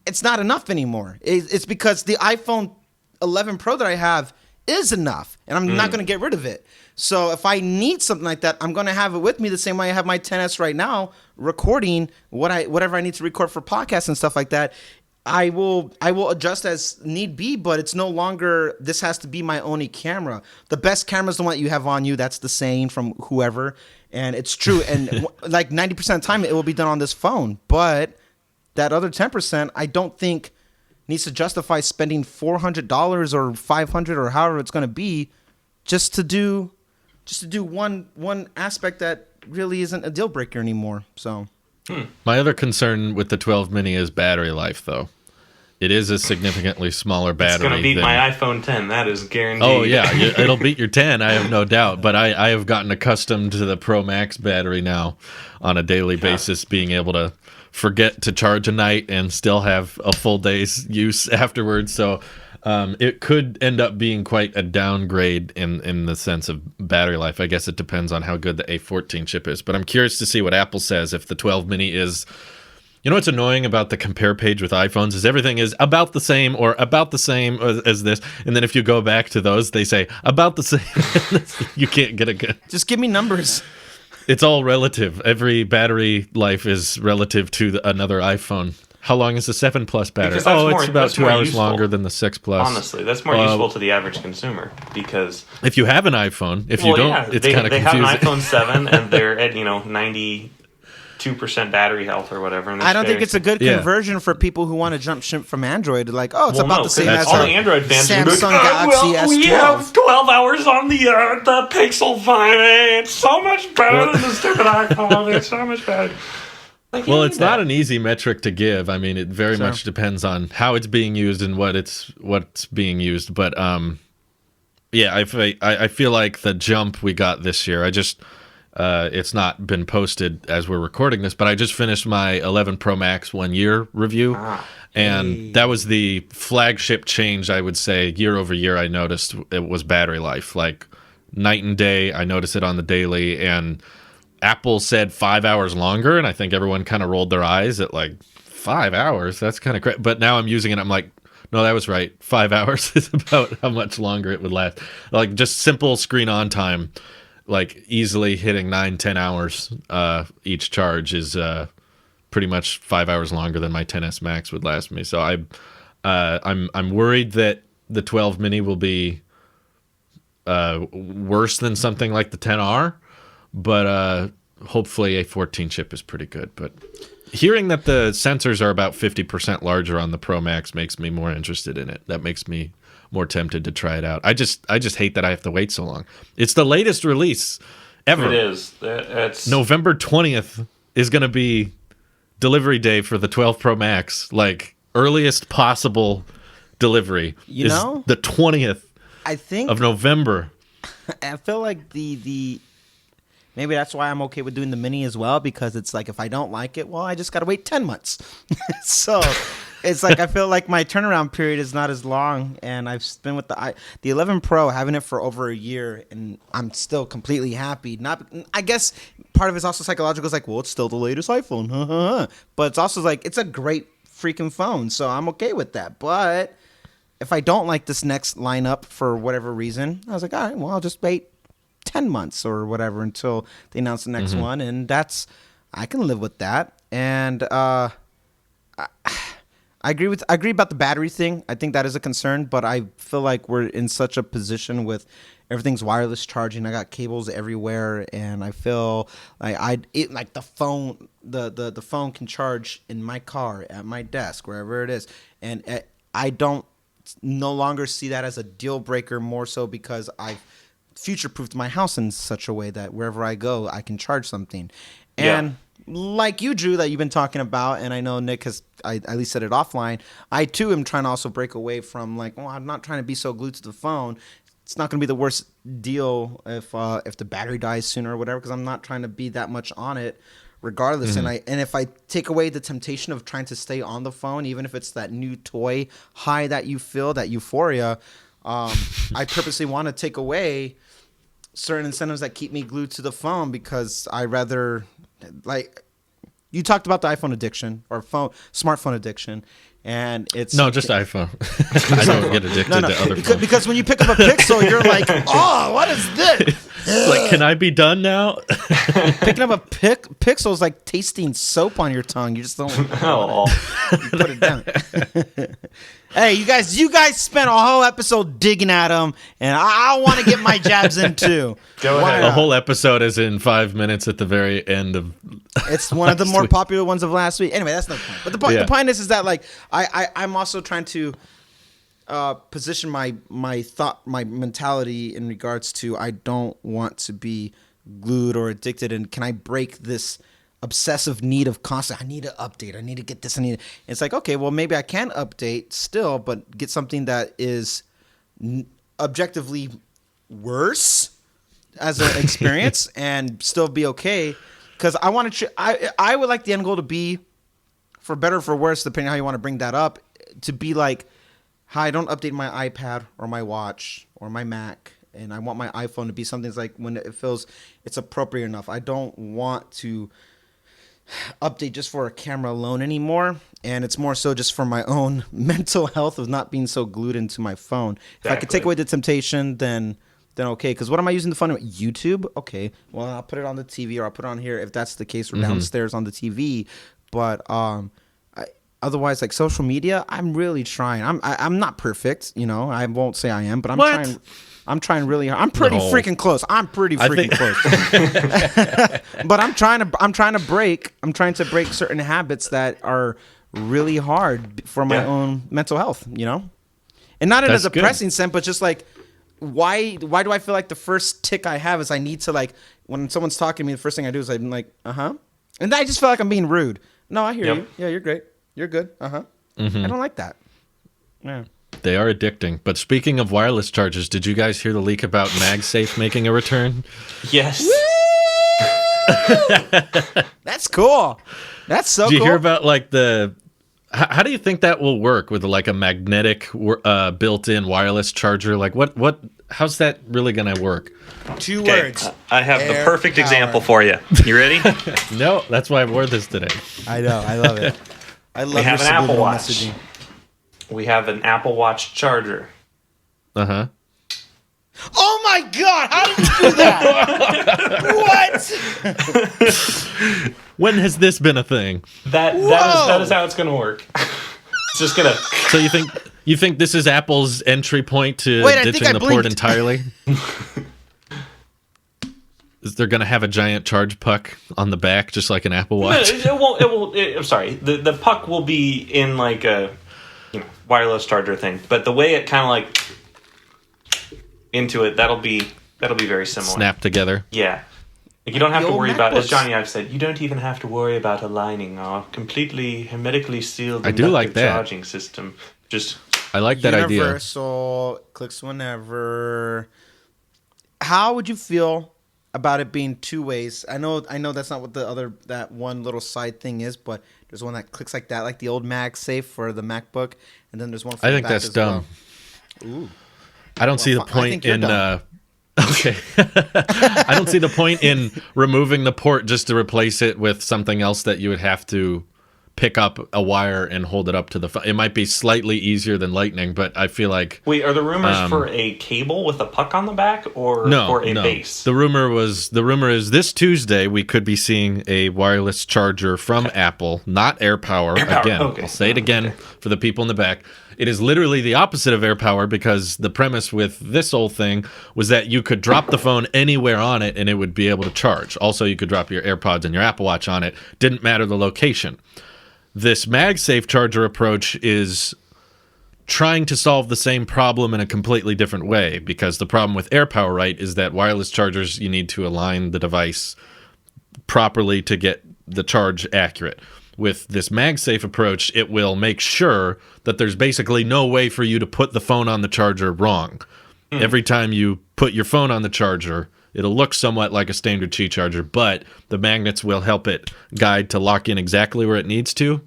C: it's not enough anymore. It's because the iPhone 11 Pro that I have is enough, and I'm not going to get rid of it. So if I need something like that, I'm going to have it with me the same way I have my 10s right now, recording whatever I need to record for podcasts and stuff like that. I will adjust as need be, but it's no longer, this has to be my only camera. The best camera is the one that you have on you. That's the saying from whoever. And it's true. And like 90% of the time, it will be done on this phone. But that other 10%, I don't think needs to justify spending $400 or $500 or however it's going to be just to do one aspect that really isn't a deal breaker anymore. So.
B: My other concern with the 12 mini is battery life, though. It is a significantly smaller battery.
A: It's going to beat my iPhone 10. That is guaranteed.
B: Oh, yeah. It'll beat your 10, I have no doubt. But I have gotten accustomed to the Pro Max battery now on a daily basis, being able to forget to charge a night and still have a full day's use afterwards. So it could end up being quite a downgrade in the sense of battery life. I guess it depends on how good the A14 chip is. But I'm curious to see what Apple says if the 12 mini is... You know what's annoying about the compare page with iPhones is everything is about the same or about the same as this. And then if you go back to those, they say about the same. You can't get a good...
C: Just give me numbers.
B: It's all relative. Every battery life is relative to another iPhone. How long is the 7 Plus battery? Oh, it's about 2 hours useful. Longer than the 6 Plus.
A: Honestly, that's more useful to the average consumer, because
B: if you have an iPhone, if you don't, it's kind of confusing.
A: They have an iPhone 7 and they're at 92% battery health or whatever. And
C: I don't think it's a good conversion for people who want to jump ship from Android. Like, oh, it's about the same as
A: all the Android fans.
C: Samsung Galaxy S12.
A: We have 12 hours on the Pixel 5. It's so much better than the stupid iPhone. It's so much better. Like,
B: well, it's not an easy metric to give. I mean, it very much depends on how it's being used and what's being used. But yeah, I feel like the jump we got this year. It's not been posted as we're recording this, but I just finished my 11 Pro Max 1 year review, and that was the flagship change. I would say year over year, I noticed it was battery life, like night and day. I noticed it on the daily, and Apple said 5 hours longer, and I think everyone kind of rolled their eyes at like 5 hours. That's kind of crazy. But now I'm using it. I'm like, no, that was right. 5 hours is about how much longer it would last. Like just simple screen on time, like easily hitting 9-10 hours each charge is pretty much 5 hours longer than my 10s Max would last me. So I'm worried that the 12 mini will be worse than something like the 10R. But hopefully a 14 chip is pretty good. But hearing that the sensors are about 50% larger on the Pro Max makes me more interested in it. That makes me more tempted to try it out. I just hate that I have to wait so long. It's the latest release, ever.
A: It is. It's
B: November 20th is going to be delivery day for the 12 Pro Max. Like, earliest possible delivery
C: You
B: is
C: know?
B: the 20th
C: I think
B: of November.
C: I feel like the maybe that's why I'm okay with doing the mini as well, because it's like if I don't like it, well, I just gotta wait 10 months. So it's like I feel like my turnaround period is not as long, and I've been with the 11 Pro, having it for over a year, and I'm still completely happy. Not, I guess part of it's also psychological. It's like, well, it's still the latest iPhone, but it's also like it's a great freaking phone, so I'm okay with that. But if I don't like this next lineup for whatever reason, I was like, all right, well, I'll just wait 10 months or whatever until they announce the next one, and I can live with that. And I agree about the battery thing. I think that is a concern, but I feel like we're in such a position with everything's wireless charging. I got cables everywhere, and I feel like like the phone, the phone can charge in my car, at my desk, wherever it is, and I don't no longer see that as a deal breaker. More so because I've future-proofed my house in such a way that wherever I go, I can charge something, and. Like you, Drew, that you've been talking about, and I know Nick has I at least said it offline. I too am trying to also break away from like, well, I'm not trying to be so glued to the phone. It's not going to be the worst deal if the battery dies sooner or whatever, because I'm not trying to be that much on it, regardless. And if I take away the temptation of trying to stay on the phone, even if it's that new toy high that you feel, that euphoria, I purposely want to take away certain incentives that keep me glued to the phone, because I rather. Like, you talked about the iPhone addiction or smartphone addiction, and it's
B: Just iPhone. I don't get addicted to other phones.
C: Because when you pick up a Pixel, you're like, oh, what is this?
B: Like, can I be done now?
C: Picking up a Pixel is like tasting soap on your tongue. You just don't. You put it down. Hey, you guys spent a whole episode digging at them, and I want to get my jabs in too.
A: Go ahead.
B: The whole episode is in 5 minutes at the very end of.
C: It's one of the more popular ones of last week. Anyway, that's not the point. But the point is that like I'm also trying to position my mentality in regards to I don't want to be glued or addicted, and can I break this obsessive need of constant, I need to update, I need to get this, it's like, okay, well, maybe I can update still, but get something that is objectively worse as an experience and still be okay, because I want to I would like the end goal to be, for better or for worse, depending on how you want to bring that up, to be like, hi, I don't update my iPad or my watch or my Mac, and I want my iPhone to be something that's like when it feels it's appropriate enough. I don't want to update just for a camera alone anymore, and it's more so just for my own mental health of not being so glued into my phone. If I could take away the temptation, then okay, because what am I using the phone for? YouTube? Okay, well, I'll put it on the TV, or I'll put it on here if that's the case, or downstairs on the TV. But otherwise, like social media, I'm really trying. I'm not perfect, I won't say I am, but I'm trying really hard. I'm pretty freaking close. But I'm trying to break certain habits that are really hard for my own mental health, And not in a depressing sense, but just like, why do I feel like the first tick I have is I need to, like, when someone's talking to me, the first thing I do is I'm like, and I just feel like I'm being rude. No, I hear you. Yeah, you're great. You're good. I don't like that. Yeah.
B: They are addicting. But speaking of wireless chargers, did you guys hear the leak about MagSafe making a return?
A: Yes.
C: That's cool. That's so cool.
B: Did you hear about like how do you think that will work with like a magnetic built-in wireless charger? Like how's that really going to work?
C: Two words.
A: I have the perfect
C: power.
A: example for you. You ready?
B: No, that's why I wore this today.
C: I know. I love it. I love
A: We have
C: your
A: an Apple
C: subliminal
A: Watch.
C: messaging.
A: We have an Apple Watch charger.
B: Uh-huh.
C: Oh my God! How did you do that? What?
B: When has this been a thing?
A: That is how it's going to work. It's just going to...
B: So you think this is Apple's entry point to ditching the port entirely? Is there going to have a giant charge puck on the back, just like an Apple Watch?
A: No, it won't. I'm sorry. The puck will be in like a wireless charger thing, but the way it kind of like into it, that'll be very similar.
B: Snap together.
A: Yeah. Like, you don't have
C: the
A: to
C: old
A: worry about, as
C: MacBooks.
A: Johnny Ive said, you don't even have to worry about a lining or completely hermetically sealed
B: I do like
A: inductive
B: that.
A: charging system. Just
B: I like that idea.
C: Universal, clicks whenever. How would you feel about it being two ways? I know that's not what that one little side thing is, but there's one that clicks like that, like the old MagSafe for the MacBook, and then there's one for
B: I
C: the
B: think
C: back
B: that's
C: as
B: dumb.
C: well. Ooh.
B: I don't see the
C: I
B: point
C: think you're
B: in.
C: dumb.
B: Okay, I don't see the point in removing the port just to replace it with something else that you would have to pick up a wire and hold it up to the phone. It might be slightly easier than Lightning, but I feel like
A: wait, are the rumors for a cable with a puck on the back or for a base?
B: The rumor is this Tuesday we could be seeing a wireless charger from Apple, not AirPower. Again,
A: okay.
B: I'll say it again for the people in the back. It is literally the opposite of AirPower because the premise with this whole thing was that you could drop the phone anywhere on it and it would be able to charge. Also, you could drop your AirPods and your Apple Watch on it. Didn't matter the location. This MagSafe charger approach is trying to solve the same problem in a completely different way, because the problem with AirPower, right, is that wireless chargers, you need to align the device properly to get the charge accurate. With this MagSafe approach, it will make sure that there's basically no way for you to put the phone on the charger wrong. Every time you put your phone on the charger, it'll look somewhat like a standard Qi charger, but the magnets will help it guide to lock in exactly where it needs to.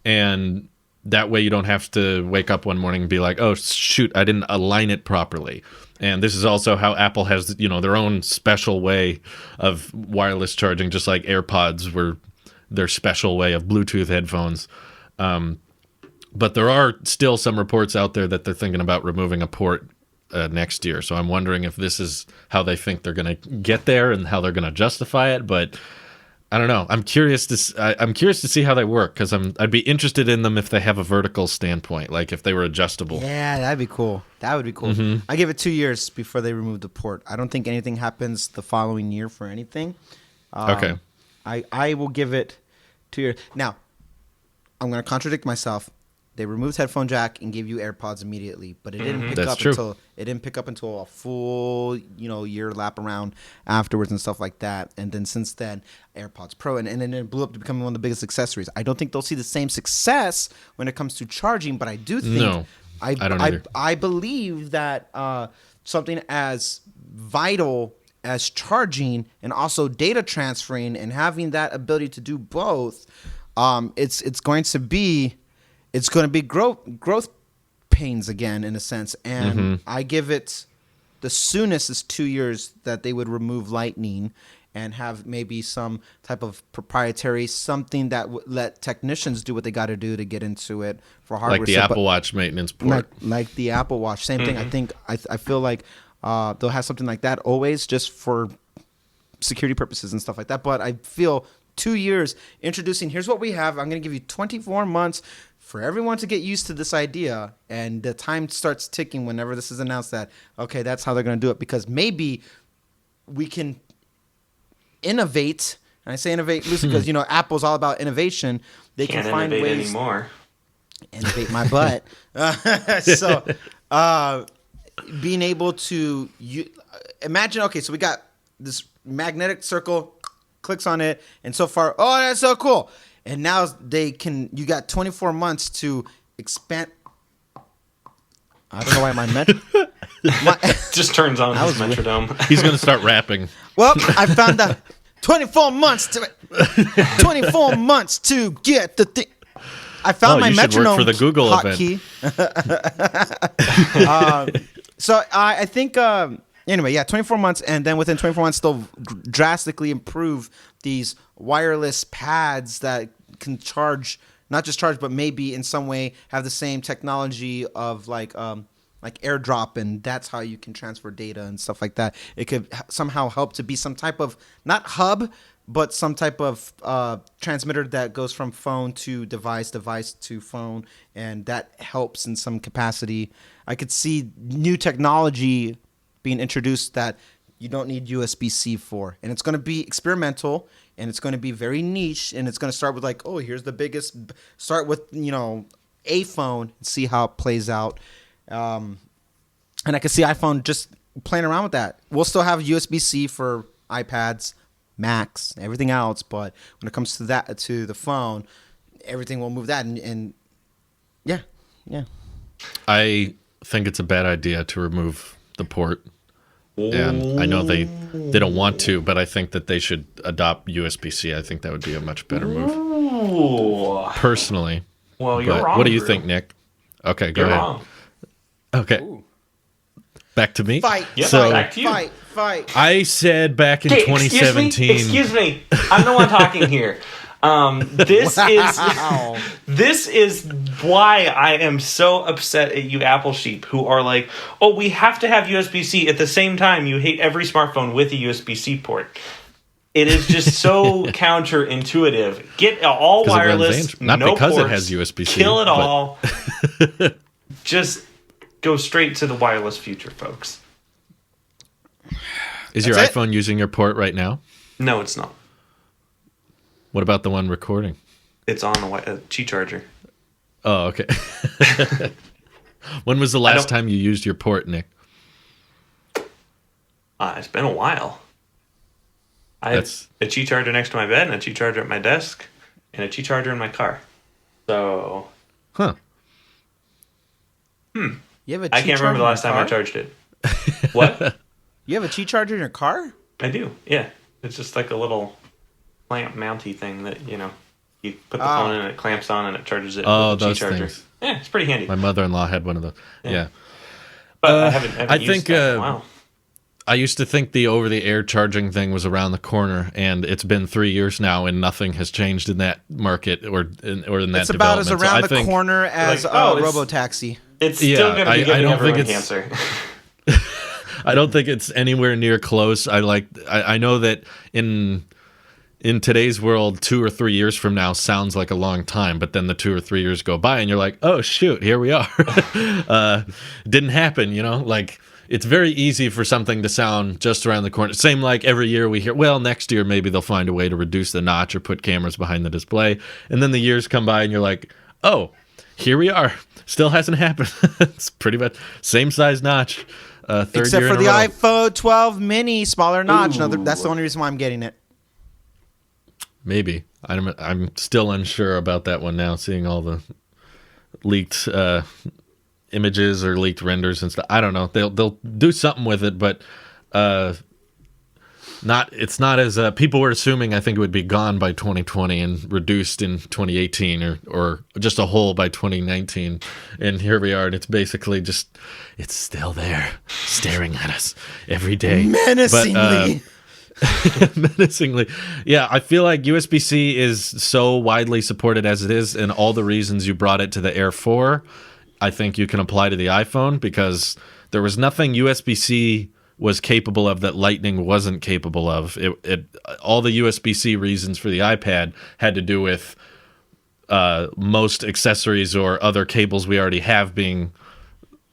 B: And that way you don't have to wake up one morning and be like, oh, shoot, I didn't align it properly. And this is also how Apple has, their own special way of wireless charging, just like AirPods were their special way of Bluetooth headphones. But there are still some reports out there that they're thinking about removing a port next year. So I'm wondering if this is how they think they're going to get there and how they're going to justify it. But I don't know. I'm curious to see how they work, because I'd be interested in them if they have a vertical standpoint, like if they were adjustable.
C: Yeah, that'd be cool. That would be cool.
B: Mm-hmm.
C: I give it 2 years before they remove the port. I don't think anything happens the following year for anything.
B: Okay.
C: I will give it 2 years. Now, I'm going to contradict myself. They removed headphone jack and gave you AirPods immediately, but it didn't pick up until a full, year lap around afterwards and stuff like that. And then since then, AirPods Pro, and then it blew up to becoming one of the biggest accessories. I don't think they'll see the same success when it comes to charging, but I do think
B: No, I don't either.
C: I believe that something as vital as charging and also data transferring and having that ability to do both, it's going to be growth pains again, in a sense. And I give it the soonest is 2 years that they would remove Lightning and have maybe some type of proprietary something that would let technicians do what they got to do to get into it for hardware.
B: Like the Apple Watch maintenance port.
C: Like the Apple Watch. Same thing. I think I feel like they'll have something like that always, just for security purposes and stuff like that. But I feel 2 years introducing, here's what we have. I'm going to give you 24 months for everyone to get used to this idea, and the time starts ticking whenever this is announced that, okay, that's how they're going to do it, because maybe we can innovate. And I say innovate loosely because, Apple's all about innovation. They
A: Can't
C: can find
A: innovate
C: ways.
A: anymore.
C: Innovate my butt. So being able to imagine, okay, so we got this magnetic circle, clicks on it, and so far, oh, that's so cool. And now you got 24 months to expand. I don't know why
A: Just turns on his metronome.
B: He's going to start rapping.
C: Well, I found out 24 months to get the thing. I found my
B: you should
C: metronome
B: work for the Google
C: hotkey. So I think anyway, yeah, 24 months, and then within 24 months they'll drastically improve these wireless pads that can not just charge, but maybe in some way have the same technology of like AirDrop, and that's how you can transfer data and stuff like that. It could somehow help to be some type of, not hub, but some type of transmitter that goes from phone to device to phone, and that helps in some capacity. I could see new technology being introduced that you don't need USB-C for, and it's going to be experimental, and it's going to be very niche, and it's going to start with like, oh, here's the biggest. Start with a phone and see how it plays out, and I can see iPhone just playing around with that. We'll still have USB-C for iPads, Macs, everything else. But when it comes to the phone, everything will move that. And yeah.
B: I think it's a bad idea to remove the port. And I know they don't want to, but I think that they should adopt USB-C. I think that would be a much better move.
A: Ooh.
B: Personally.
A: Well, you're wrong.
B: What do you
A: Drew.
B: think, Nick? Okay, go
A: You're
B: ahead.
A: wrong.
B: Okay.
C: Ooh.
B: Back to me?
C: Fight.
A: Yeah,
B: So,
A: back to you.
C: Fight.
B: I said back in
A: Okay,
B: 2017.
A: Excuse me. I'm the one talking here. This
C: Wow.
A: this is why I am so upset at you Apple sheep who are like, oh, we have to have USB-C at the same time you hate every smartphone with a USB-C port. It is just so counterintuitive. Get all
B: 'Cause it runs
A: wireless,
B: Not
A: no
B: because
A: ports,
B: it has USB-C.
A: kill it
B: but-
A: all. Just go straight to the wireless future, folks.
B: Is your
C: That's it?
B: iPhone using your port right now?
A: No, it's not.
B: What about the one recording?
A: It's on the Qi charger.
B: Oh, okay. When was the last time you used your port, Nick?
A: It's been a while. I
B: That's-
A: have a Qi charger next to my bed and a Qi charger at my desk and a Qi charger in my car. So
B: Huh.
C: You have a
A: I
C: Qi
A: can't remember the last
C: charger
A: time I
C: in your
A: charged it. What?
C: You have a Qi charger in your car?
A: I do. Yeah. It's just like a little clamp mounty thing that, you put the phone in and it clamps on and it charges it
B: Oh,
A: with the Qi
B: those
A: charger.
B: things.
A: Yeah, it's pretty handy.
B: My mother-in-law had one of those. Yeah.
A: But I haven't used
B: think,
A: that in a while.
B: I used to think the over-the-air charging thing was around the corner, and it's been 3 years now, and nothing has changed in that market or in that
C: It's about
B: development.
C: as around the
B: think,
C: corner as
A: Like, oh, it's-
C: Robotaxi.
A: It's still
B: Yeah,
A: going to be
B: I
A: giving
B: don't
A: everyone
B: think it's-
A: cancer.
B: I don't think it's anywhere near close. I know that in today's world, 2 or 3 years from now sounds like a long time, but then the 2 or 3 years go by, and you're like, oh shoot, here we are. Didn't happen, Like, it's very easy for something to sound just around the corner. Same like every year we hear, well, next year maybe they'll find a way to reduce the notch or put cameras behind the display, and then the years come by, and you're like, oh, here we are. Still hasn't happened. It's pretty much same size notch. Third
C: Except
B: year
C: for
B: in a
C: the
B: row.
C: iPhone 12 mini, smaller notch.
A: Ooh.
C: That's the only reason why I'm getting it.
B: Maybe. I'm still unsure about that one now, seeing all the leaked images or leaked renders and stuff. I don't know. They'll do something with it, but it's not as people were assuming. I think it would be gone by 2020 and reduced in 2018 or just a whole by 2019. And here we are, and it's basically just it's still there, staring at us every day,
C: Menacingly.
B: menacingly. Yeah, I feel like USB-C is so widely supported as it is, and all the reasons you brought it to the Air 4, I think you can apply to the iPhone, because there was nothing USB-C was capable of that Lightning wasn't capable of. All the USB-C reasons for the iPad had to do with most accessories or other cables we already have being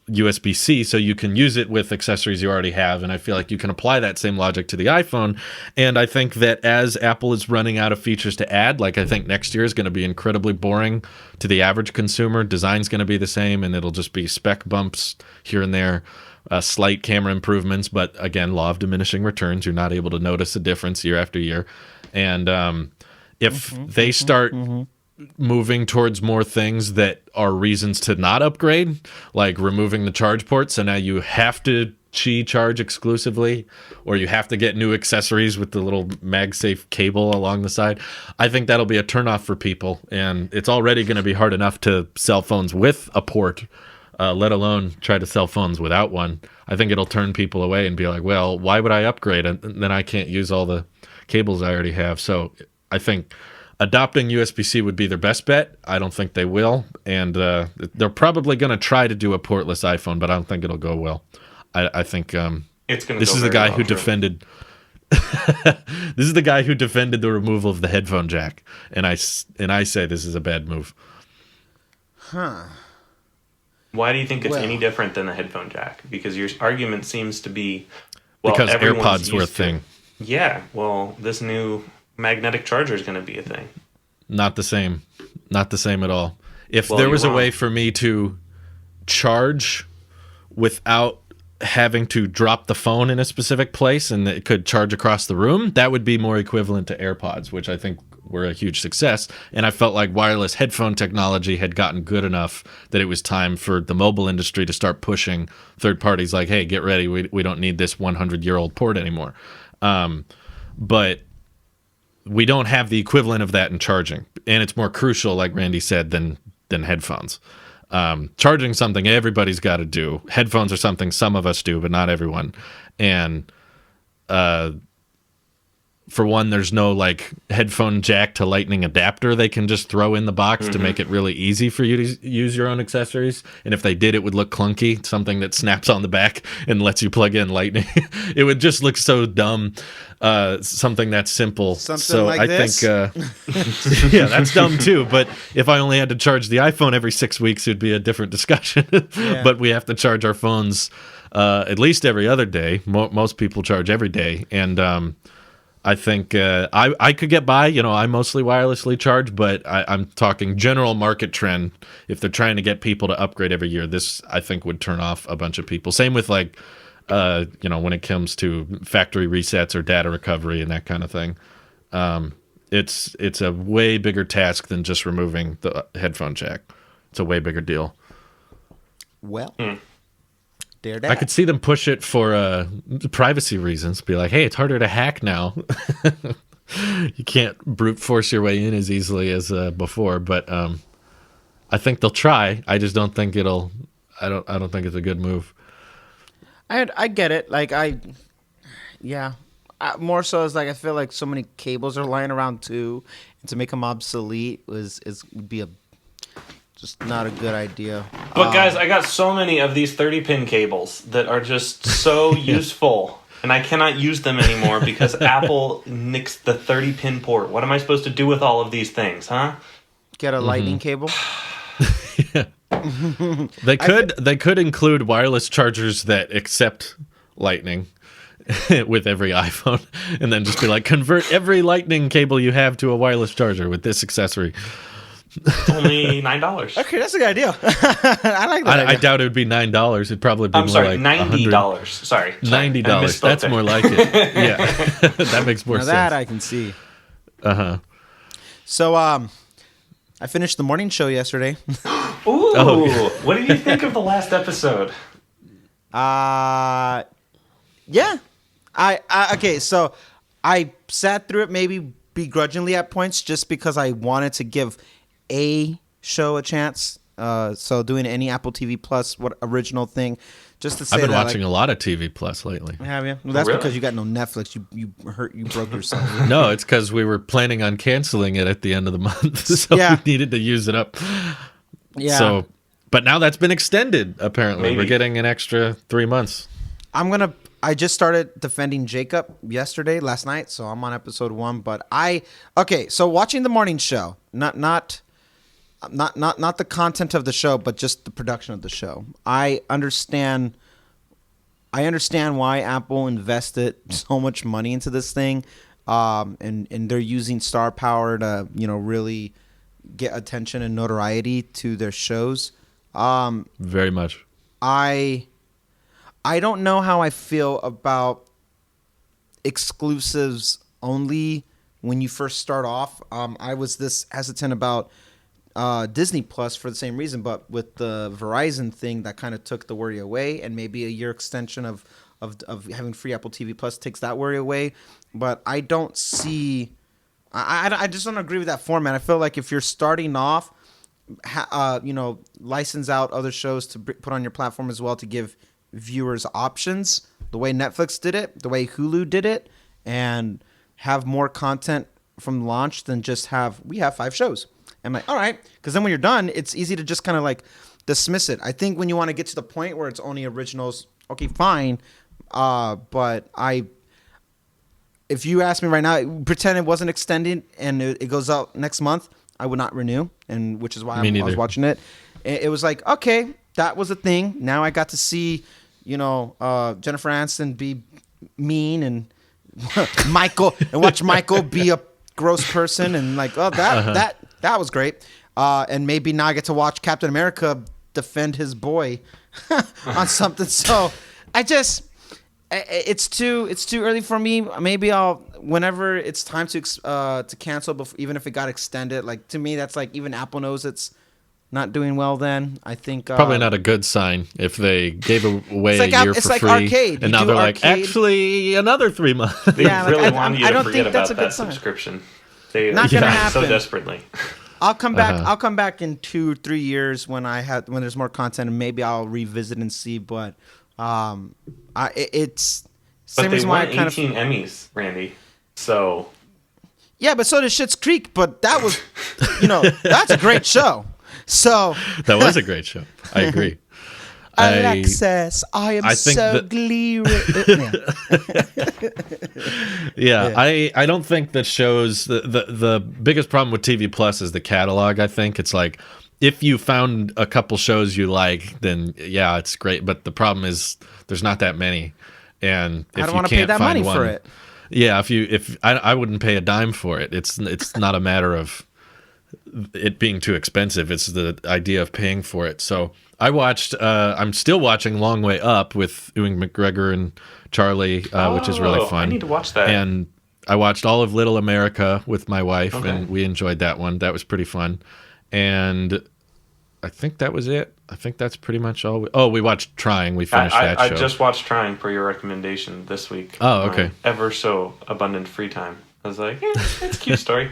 B: USB-C, so you can use it with accessories you already have, and I feel like you can apply that same logic to the iPhone. And I think that as Apple is running out of features to add, like I think next year is going to be incredibly boring to the average consumer. Design's going to be the same, and it'll just be spec bumps here and there, slight camera improvements, but again, law of diminishing returns. You're not able to notice a difference year after year. And if they start moving towards more things that are reasons to not upgrade, like removing the charge port, so now you have to Qi charge exclusively, or you have to get new accessories with the little MagSafe cable along the side, I think that'll be a turnoff for people. And it's already going to be hard enough to sell phones with a port, let alone try to sell phones without one. I think it'll turn people away and be like, well, why would I upgrade? And then I can't use all the cables I already have. So I think adopting USB-C would be their best bet. I don't think they will. And they're probably going to try to do a portless iPhone, but I don't think it'll go well. I think
A: It's going to.
B: this is the guy who defended. This is the guy who defended the removal of the headphone jack, and I say this is a bad move.
C: Huh.
A: Why do you think it's
C: Well-
A: any different than the headphone jack? Because your argument seems to be, well,
B: Because
A: everyone's
B: AirPods were a
A: used to it.
B: thing.
A: Yeah, well, this new magnetic charger is going to be a thing.
B: Not the same. Not the same at all. If
A: Well,
B: there
A: you're
B: was a way
A: wrong.
B: for me to charge without having to drop the phone in a specific place and it could charge across the room, that would be more equivalent to AirPods, which I think were a huge success. And I felt like wireless headphone technology had gotten good enough that it was time for the mobile industry to start pushing third parties like, hey, get ready, we don't need this 100-year-old port anymore. But we don't have the equivalent of that in charging, and it's more crucial, like Randy said, than headphones. Charging something everybody's got to do. Headphones are something some of us do, but not everyone. And for one, there's no like headphone jack to lightning adapter they can just throw in the box to make it really easy for you to use your own accessories. And if they did, it would look clunky, something that snaps on the back and lets you plug in lightning. It would just look so dumb. Something that's simple.
C: Something like this?
B: Think, yeah, that's dumb too. But if I only had to charge the iPhone every 6 weeks, it'd be a different discussion.
C: Yeah.
B: But we have to charge our phones at least every other day. Most people charge every day. And I think I could get by. I mostly wirelessly charge, but I'm talking general market trend. If they're trying to get people to upgrade every year, this, I think, would turn off a bunch of people. Same with like, when it comes to factory resets or data recovery and that kind of thing. It's a way bigger task than just removing the headphone jack. It's a way bigger deal.
C: Well,
B: I could see them push it for privacy reasons. Be like, hey, it's harder to hack now. You can't brute force your way in as easily as before. But I think they'll try. I just don't think it'll. I don't think it's a good move.
C: I get it. Like more so is like I feel like so many cables are lying around too, and to make them obsolete would be just not a good idea.
A: But guys, I got so many of these 30-pin cables that are just so useful, and I cannot use them anymore because Apple nixed the 30-pin port. What am I supposed to do with all of these things, huh?
C: Get a lightning cable.
B: Yeah. They could include wireless chargers that accept lightning with every iPhone, and then just be like, convert every lightning cable you have to a wireless charger with this accessory.
A: It's only $9.
C: Okay, that's a good idea. I like that.
B: I doubt it would be $9. It'd probably be like
A: $90. Sorry,
B: $90. That's more like it. Yeah, that makes more sense.
C: That I can see. So, I finished the morning show yesterday.
A: Ooh, what did you think of the last episode?
C: Yeah. Okay, so I sat through it maybe begrudgingly at points just because I wanted to give a show a chance. So doing any Apple TV Plus, what original thing, just to say
B: I've been
C: that,
B: watching a lot of TV Plus lately.
C: Have you? Well, that's
A: Really?
C: because you got no Netflix. You broke yourself.
B: No, it's because we were planning on canceling it at the end of the month, so we needed to use it up.
C: Yeah.
B: So, but now that's been extended. Apparently,
A: Maybe.
B: we're getting an extra 3 months.
C: I just started defending Jacob last night, so I'm on episode 1. But so watching the morning show, not the content of the show, but just the production of the show. I understand why Apple invested so much money into this thing, and they're using star power to really get attention and notoriety to their shows.
B: Very much.
C: I don't know how I feel about exclusives only when you first start off. I was this hesitant about Disney Plus for the same reason, but with the Verizon thing, that kind of took the worry away, and maybe a year extension of having free Apple TV Plus takes that worry away. But I don't see. I just don't agree with that format. I feel like if you're starting off, license out other shows to put on your platform as well to give viewers options, the way Netflix did it, the way Hulu did it, and have more content from launch than just we have 5 shows. I'm like, all right, because then when you're done, it's easy to just kind of like dismiss it. I think when you want to get to the point where it's only originals, okay, fine. But if you ask me right now, pretend it wasn't extended and it goes out next month, I would not renew, and which is why I was watching it. It was like, okay, that was a thing. Now I got to see, Jennifer Aniston be mean and watch Michael be a gross person, and like, oh, that was great. And maybe now I get to watch Captain America defend his boy on something. So It's too early for me. Maybe I'll whenever it's time to cancel, even if it got extended. Like to me, that's like even Apple knows it's not doing well. Then I think
B: Probably not a good sign if they gave away a year
C: it's
B: for
C: like
B: free,
C: arcade.
B: and now they're like, actually, another 3 months.
A: They really wanted you
C: I
A: to
C: don't
A: forget
C: think that's
A: about
C: a good
A: that
C: sign.
A: subscription. They
C: Not gonna happen.
A: so desperately.
C: I'll come back. I'll come back in 2-3 years when there's more content, and maybe I'll revisit and see. But it's
A: But
C: same
A: they
C: reason why
A: won
C: I kind
A: 18 Emmys, Randy. So
C: yeah, but so did Schitt's Creek. But that was, that's a great show. So
B: That was a great show. I agree.
C: Alexis, I am
B: think
C: so
B: that-
C: yeah.
B: I don't think that shows the biggest problem with TV Plus is the catalog. I think it's like if you found a couple shows you like, then yeah, it's great. But the problem is there's not that many, and if
C: I don't
B: you
C: want to
B: can't
C: pay that
B: find
C: money
B: one,
C: for it.
B: yeah, if I wouldn't pay a dime for it. It's not a matter of it being too expensive. It's the idea of paying for it. So I watched. I'm still watching Long Way Up with Ewan McGregor and Charlie, which is really fun.
A: I need to watch that.
B: And I watched all of Little America with my wife,
A: Okay.
B: and we enjoyed that one. That was pretty fun. And I think that was it. I think that's pretty much all. We watched Trying. We finished that show.
A: I just watched Trying per your recommendation this week.
B: Oh, okay.
A: My ever so abundant free time. I was like, it's a cute story.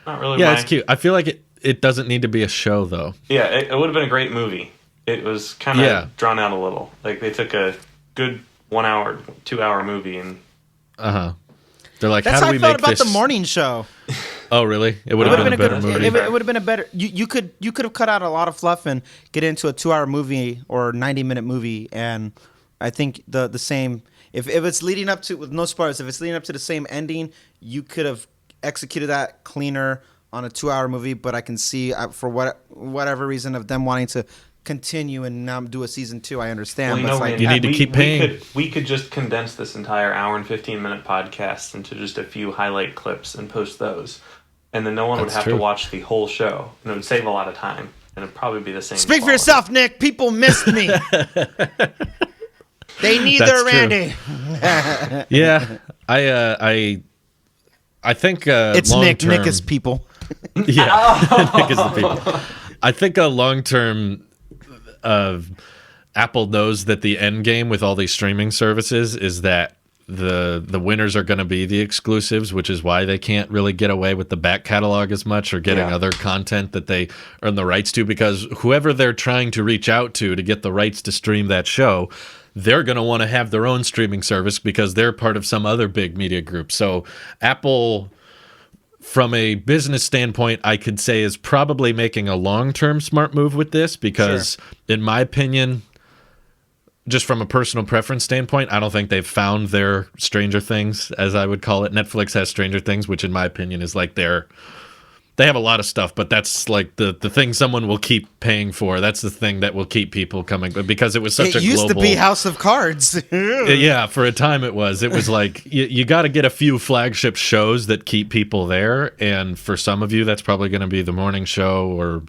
A: Not really.
B: Yeah, it's cute. I feel like it doesn't need to be a show though.
A: Yeah, it would have been a great movie. It was kind of
B: Yeah.
A: drawn out a little. Like they took a good 1 hour, 2 hour movie and
B: They're like,
C: That's
B: how
C: how
B: do
C: I
B: we
C: felt
B: make
C: about
B: this?
C: the morning show.
B: Oh, really? It would
C: It
B: have
C: would
B: been
C: have
B: a
C: been a
B: better
C: good.
B: movie.
C: It would have been a better. You could have cut out a lot of fluff and get into a 2-hour movie or 90-minute movie, and I think the same. If it's leading up to, with no spoilers, if it's leading up to the same ending, you could have executed that cleaner on a 2-hour movie. But I can see for whatever reason of them wanting to continue and now do a season 2. I understand.
A: Well,
C: but it's like,
B: you need to keep paying.
A: We could just condense this entire hour and 15-minute podcast into just a few highlight clips and post those. And then no one would
B: That's
A: have
B: true.
A: to watch the whole show. And it would save a lot of time. And it'd probably be the same.
C: Speak for
A: quality.
C: yourself, Nick. People missed me. They need
B: That's
C: their
B: true.
C: Randy.
B: Yeah, I think
C: It's
B: long
C: Nick.
B: term,
C: Nick is people.
B: Yeah, Nick is the people. I think a long term Apple knows that the end game with all these streaming services is that the winners are going to be the exclusives, which is why they can't really get away with the back catalog as much or getting
A: Yeah.
B: other content that they earn the rights to, because whoever they're trying to reach out to get the rights to stream that show, they're going to want to have their own streaming service because they're part of some other big media group. So Apple, from a business standpoint, I could say is probably making a long-term smart move with this because, in my opinion, just from a personal preference standpoint, I don't think they've found their Stranger Things, as I would call it. Netflix has Stranger Things, which in my opinion is like they have a lot of stuff, but that's like the thing someone will keep paying for. That's the thing that will keep people coming, but because it was such
C: It
B: a
C: used
B: global,
C: to be House of Cards.
B: yeah, for a time it was like you got to get a few flagship shows that keep people there, and for some of you that's probably going to be The Morning Show or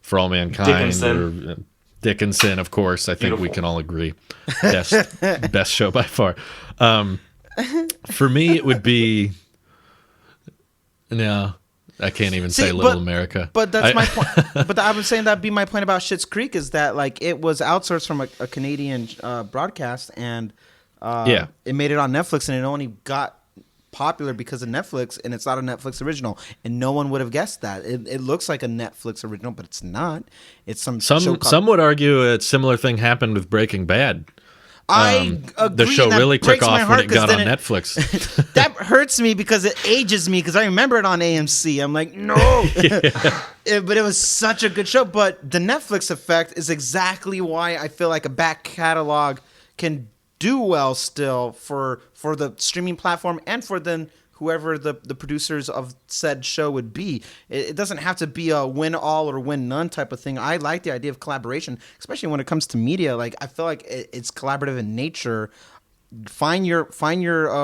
B: For All Mankind
A: Dickinson.
B: or Dickinson, of course. I think we
A: Beautiful.
B: can all agree best show by far. For me it would be no, I can't even say Little America.
C: But that's my point. But I was saying that'd be my point about Schitt's Creek is that like it was outsourced from a Canadian broadcast, and it made it on Netflix, and it only got popular because of Netflix, and it's not a Netflix original, and no one would have guessed that. It looks like a Netflix original, but it's not. It's some show called-
B: some would argue a similar thing happened with Breaking Bad.
C: I agree.
B: The show
C: and that
B: really took
C: breaks my
B: off when
C: heart
B: it
C: 'cause
B: got on
C: then
B: Netflix.
C: That hurts me because it ages me because I remember it on AMC. I'm like, no. But it was such a good show. But the Netflix effect is exactly why I feel like a back catalog can do well still for the streaming platform and for then whoever the producers of said show would be. It doesn't have to be a win all or win none type of thing. I like the idea of collaboration, especially when it comes to media. Like I feel like it's collaborative in nature. Find your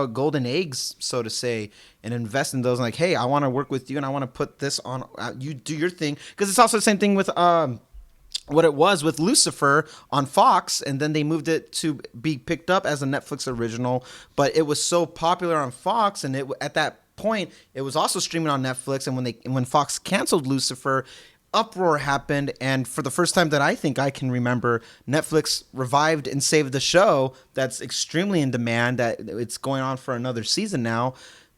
C: golden eggs, so to say, and invest in those. Like, hey, I want to work with you, and I want to put this on. You do your thing, because it's also the same thing with what it was with Lucifer on Fox, and then they moved it to be picked up as a Netflix original. But it was so popular on Fox, and at that point it was also streaming on Netflix. And when Fox canceled Lucifer, uproar happened, and for the first time that I think I can remember, Netflix revived and saved the show that's extremely in demand, that it's going on for another season now,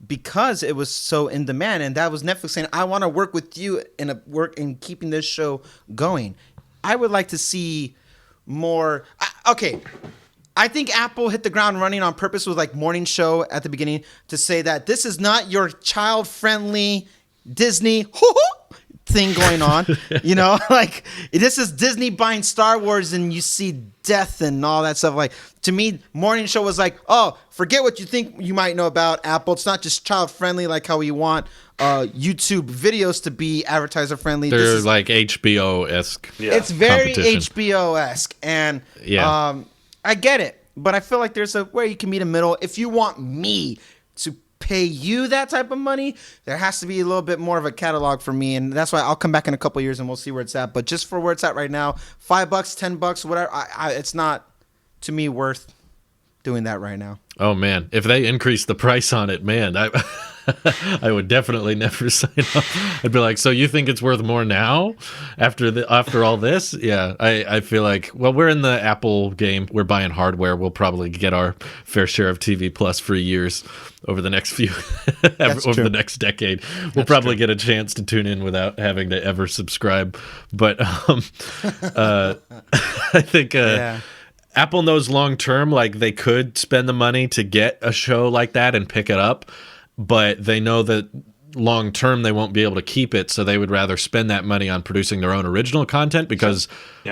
C: because it was so in demand. And that was Netflix saying, I want to work with you in keeping this show going. I would like to see more. Okay, I think Apple hit the ground running on purpose with like morning show at the beginning to say that this is not your child-friendly Disney thing going on. You know, like this is Disney buying Star Wars and you see death and all that stuff. Like, to me, morning show was like, oh, forget what you think you might know about Apple. It's not just child-friendly like how we want YouTube videos to be advertiser-friendly.
B: They're like HBO-esque.
C: Yeah. It's very HBO-esque. And I get it. But I feel like there's a where you can meet a middle. If you want me to pay you that type of money, there has to be a little bit more of a catalog for me. And that's why I'll come back in a couple of years and we'll see where it's at. But just for where it's at right now, $5, $10, whatever, it's not, to me, worth doing that right now. Oh, man.
B: If they increase the price on it, man, I would definitely never sign up. I'd be like, so you think it's worth more now after all this? Yeah, I feel like, well, we're in the Apple game. We're buying hardware. We'll probably get our fair share of TV Plus for years over the next few, over the next decade. We'll probably get a chance to tune in without having to ever subscribe. But I think Apple knows long term, like they could spend the money to get a show like that and pick it up. But they know that long term they won't be able to keep it, so they would rather spend that money on producing their own original content because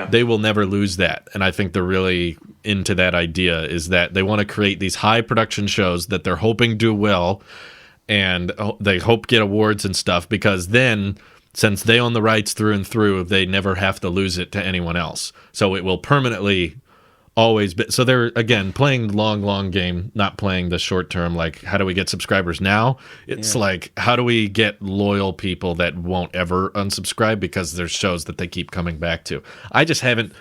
B: they will never lose that. And I think they're really into that idea, is that they want to create these high production shows that they're hoping do well, and they hope get awards and stuff, because then, since they own the rights through and through, they never have to lose it to anyone else. So it will permanently always be. So they're, again, playing long game, not playing the short term, like, how do we get subscribers now? It's like, how do we get loyal people that won't ever unsubscribe because there's shows that they keep coming back to? I just haven't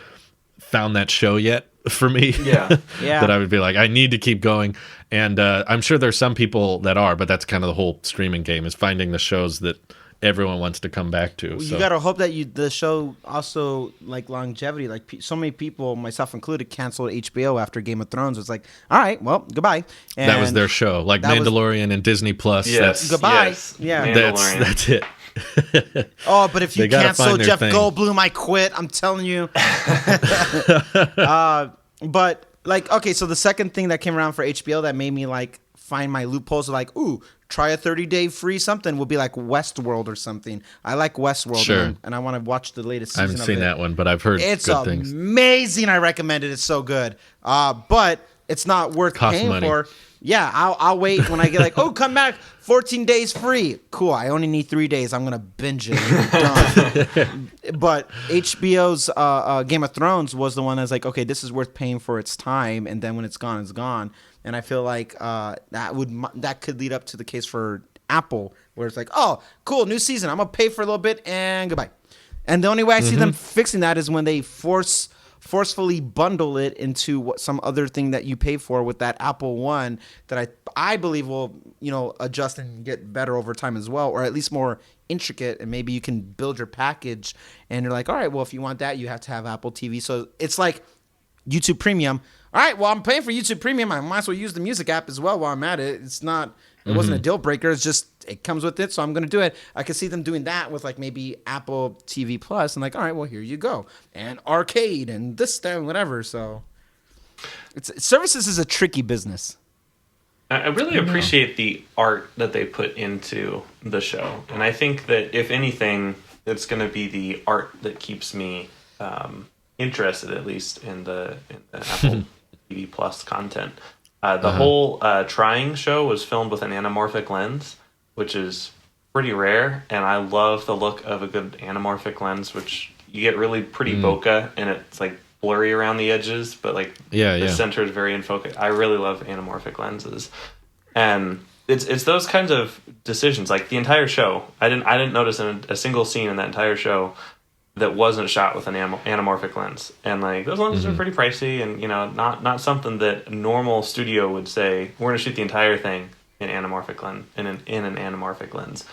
B: found that show yet for me. That I would be like, I need to keep going. And I'm sure there's some people that are, but that's kind of the whole streaming game, is finding the shows that everyone wants to come back to.
C: You gotta hope that the show also, like, longevity, like so many people, myself included, canceled HBO after Game of Thrones. It's like, all right, well, goodbye. And
B: that was their show, like Mandalorian and Disney Plus.
A: Yes,
C: goodbye.
A: Yes.
C: Yeah,
B: that's it.
C: Oh, but if you cancel Jeff Goldblum, I quit. I'm telling you. But like, okay, so the second thing that came around for HBO that made me like find my loopholes, like, ooh, try a 30-day free something, will be like Westworld or something. I like Westworld, and I want to watch the latest season.
B: I haven't seen that one, but I've heard good things.
C: It's amazing. I recommend it. It's so good. But it's not worth paying
B: money
C: for. Yeah, I'll wait when I get like, oh, come back, 14 days free. Cool. I only need 3 days. I'm gonna binge it. Done. But HBO's Game of Thrones was the one that's like, okay, this is worth paying for its time, and then when it's gone, it's gone. And I feel like that could lead up to the case for Apple, where it's like, oh, cool, new season. I'm gonna pay for a little bit and goodbye. And the only way I see them fixing that is when they forcefully bundle it into some other thing that you pay for with that Apple One that I believe will, adjust and get better over time as well, or at least more intricate, and maybe you can build your package and you're like, all right, well, if you want that, you have to have Apple TV. So it's like YouTube Premium. All right, well, I'm paying for YouTube Premium. I might as well use the music app as well while I'm at it. It wasn't a deal breaker. It's just, it comes with it, so I'm going to do it. I could see them doing that with like maybe Apple TV Plus, and like, all right, well, here you go. And arcade and this, that, and whatever. So services is a tricky business.
A: I really appreciate the art that they put into the show. And I think that if anything, it's going to be the art that keeps me interested, at least in the Apple TV Plus content. The whole Trying show was filmed with an anamorphic lens, which is pretty rare, and I love the look of a good anamorphic lens, which you get really pretty bokeh, and it's like blurry around the edges, but like the center is very in focus. I really love anamorphic lenses, and it's those kinds of decisions. Like the entire show, I didn't notice in a single scene in that entire show that wasn't shot with an anamorphic lens, and like those lenses are pretty pricey, and not something that a normal studio would say we're going to shoot the entire thing in anamorphic lens in an anamorphic lens.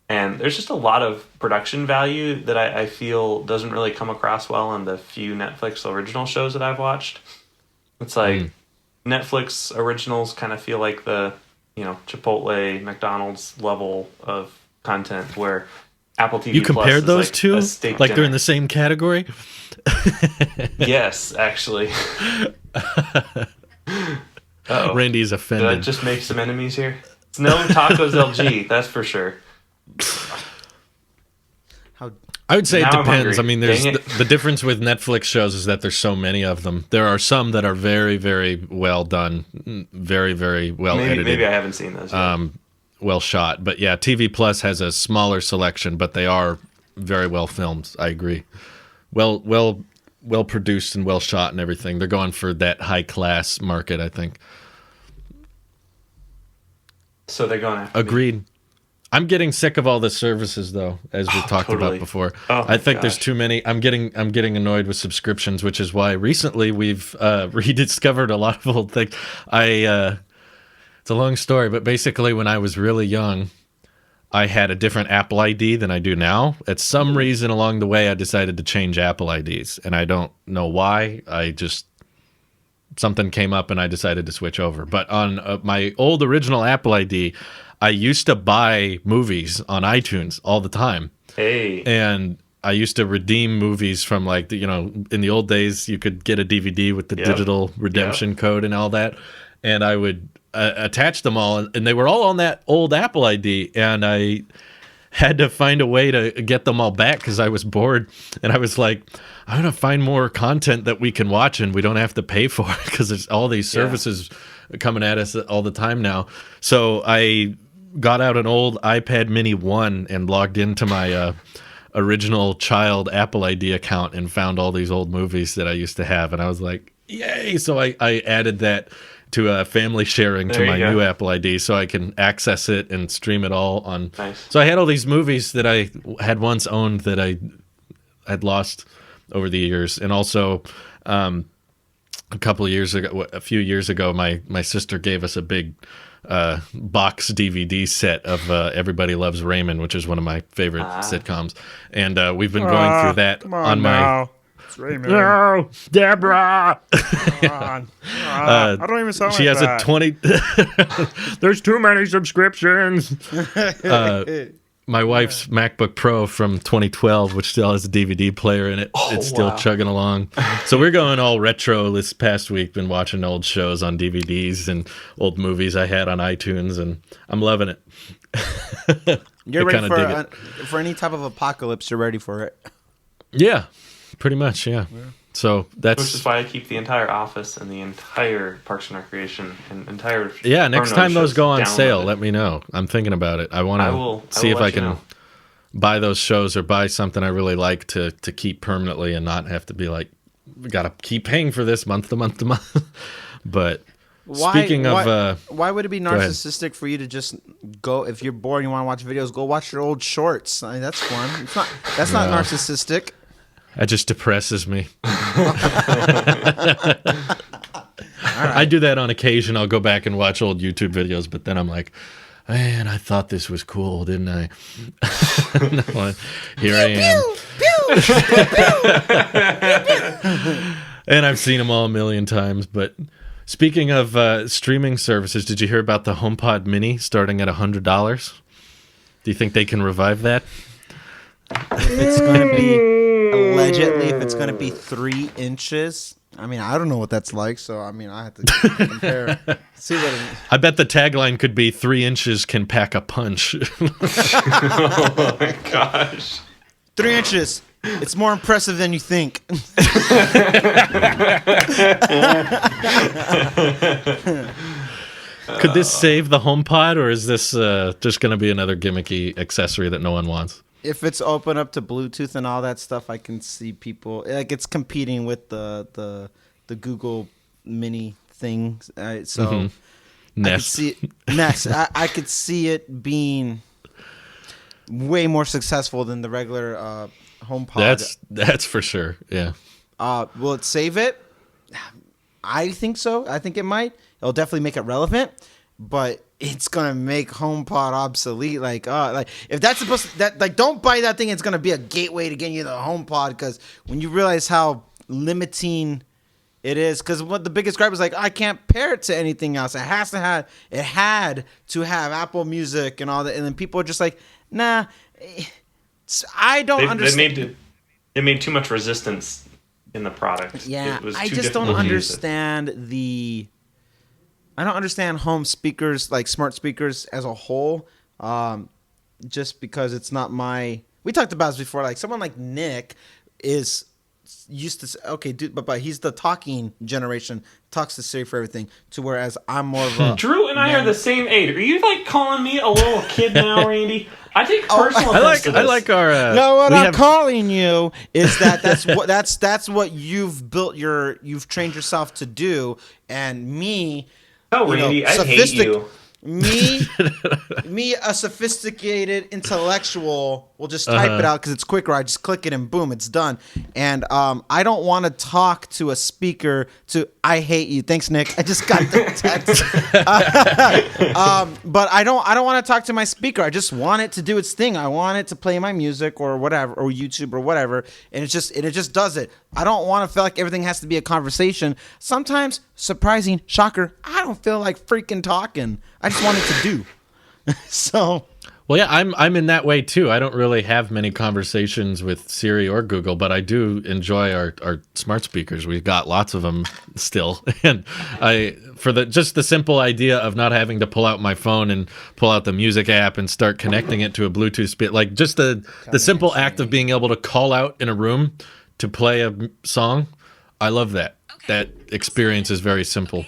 A: And there's just a lot of production value that I feel doesn't really come across well in the few Netflix original shows that I've watched. It's like Netflix originals kind of feel like the Chipotle, McDonald's level of content, where Apple TV
B: You
A: Plus
B: compared
A: is
B: those
A: like
B: two?
A: a steak
B: Like they're in
A: dinner.
B: the same category?
A: Yes, actually. Uh-oh.
B: Randy's
A: Did I
B: offended.
A: just make some enemies here? It's no tacos LG, that's for sure.
C: How
B: I would say it
A: Now I'm
B: depends. I
A: hungry.
B: mean, there's
A: Dang it.
B: the difference with Netflix shows is that there's so many of them. There are some that are very, very well done, very, very well edited.
A: Maybe I haven't seen those yet.
B: Well shot. But yeah, TV Plus has a smaller selection, but they are very well filmed. I agree. Well produced and well shot and everything. They're going for that high class market, I think.
A: So they're going after me.
B: Agreed. I'm getting sick of all the services though, as we talked
A: totally.
B: about before.
A: Oh
B: I think there's
A: gosh.
B: too many. I'm getting annoyed with subscriptions, which is why recently we've rediscovered a lot of old things. It's a long story, but basically when I was really young, I had a different Apple ID than I do now. At some reason along the way, I decided to change Apple IDs, and I don't know why. Something came up and I decided to switch over. But on my old original Apple ID, I used to buy movies on iTunes all the time.
A: Hey.
B: And I used to redeem movies from in the old days, you could get a DVD with the digital redemption code and all that. And I would attach them all, and they were all on that old Apple ID. And I had to find a way to get them all back because I was bored. And I was like, I'm going to find more content that we can watch and we don't have to pay for because there's all these services coming at us all the time now. So I got out an old iPad Mini 1 and logged into my original child Apple ID account and found all these old movies that I used to have. And I was like, yay. So I added that to family sharing
A: There
B: to
A: you
B: my
A: go.
B: new Apple ID so I can access it and stream it all on.
A: Nice.
B: So I had all these movies that I had once owned that I had lost over the years. And also a few years ago, my sister gave us a big box DVD set of Everybody Loves Raymond, which is one of my favorite sitcoms. And we've been going through that on my...
D: It's Raymond.
B: No, Deborah.
D: Come on. I don't even sound
B: She
D: like
B: has
D: that.
B: a 20. There's too many subscriptions. My wife's MacBook Pro from 2012, which still has a DVD player in it. It's still
A: wow.
B: chugging along. So we're going all retro this past week. Been watching old shows on DVDs and old movies I had on iTunes, and I'm loving it.
C: You're
B: I
C: ready
B: kinda dig it.
C: for any type of apocalypse. You're ready for it.
B: Yeah, pretty much. Yeah. So
A: Which
B: that's
A: is why I keep the entire Office and the entire Parks and Recreation and entire
B: yeah. Next
A: Porno
B: time those
A: shows
B: go on
A: downloaded.
B: sale, let me know. I'm thinking about it. I want
A: I will
B: to see if
A: let
B: I
A: you
B: can
A: know.
B: buy those shows or buy something I really like to keep permanently and not have to be like, we got to keep paying for this month to month to month. But speaking of,
C: why would it be
B: ahead.
C: narcissistic for you to just go if you're bored and you want to watch videos? Go watch your old shorts. I mean, that's fun. It's not. That's not narcissistic.
B: that just depresses me. I do that on occasion. I'll go back and watch old YouTube videos, but then I'm like, man, I thought this was cool, didn't I? No, here I am. And I've seen them all a million times. But speaking of streaming services, did you hear about the HomePod Mini starting at $100? Do you think they can revive that?
C: If it's going to be allegedly, if it's going to be 3 inches, I mean, I don't know what that's like. So I mean, I have to compare. See what.
B: I bet the tagline could be 3 inches can pack a punch.
A: Oh my gosh.
C: 3 inches. It's more impressive than you think.
B: Could this save the HomePod, or is this just going to be another gimmicky accessory that no one wants?
C: If it's open up to Bluetooth and all that stuff, I can see people like it's competing with the Google Mini thing. So I could
B: Nest.
C: see Nest. I could see it being way more successful than the regular HomePod.
B: That's for sure. Yeah.
C: Will it save it? I think so. I think it might. It'll definitely make it relevant, but it's gonna make HomePod obsolete. Like if that's supposed to, don't buy that thing. It's gonna be a gateway to getting you the HomePod, because when you realize how limiting it is, because what the biggest gripe is I can't pair it to anything else. It had to have Apple Music and all that, and then people are just like, nah. I don't understand.
A: They made too much resistance in the product.
C: Yeah,
A: it was
C: I
A: too
C: just don't
A: difficult to use it.
C: understand I don't understand home speakers, like smart speakers as a whole. Just because it's not my. We talked about this before. Like someone like Nick is used to say, okay, dude, but he's the talking generation, talks to Siri for everything. To whereas I'm more of a.
A: Drew and I are the same age. Are you calling me a little kid now, Randy? I take personal offense to this.
B: I like our.
C: No, what I'm calling you is that's what you've trained yourself to do, and me.
A: Oh, Randy, I hate you.
C: Me, a sophisticated intellectual will just type it out because it's quicker. I just click it and boom, it's done. And I don't want to talk to a speaker to. I hate you. Thanks, Nick. I just got the text. But I don't want to talk to my speaker. I just want it to do its thing. I want it to play my music or whatever, or YouTube or whatever. And it just does it. I don't want to feel like everything has to be a conversation. Sometimes, surprising, shocker, I don't feel like freaking talking. I just want it to do. So,
B: well, yeah, I'm in that way too. I don't really have many conversations with Siri or Google, but I do enjoy our smart speakers. We've got lots of them still, and just the simple idea of not having to pull out my phone and pull out the music app and start connecting it to a Bluetooth speaker, like just the simple act of being able to call out in a room to play a song. I love that. That experience is very simple.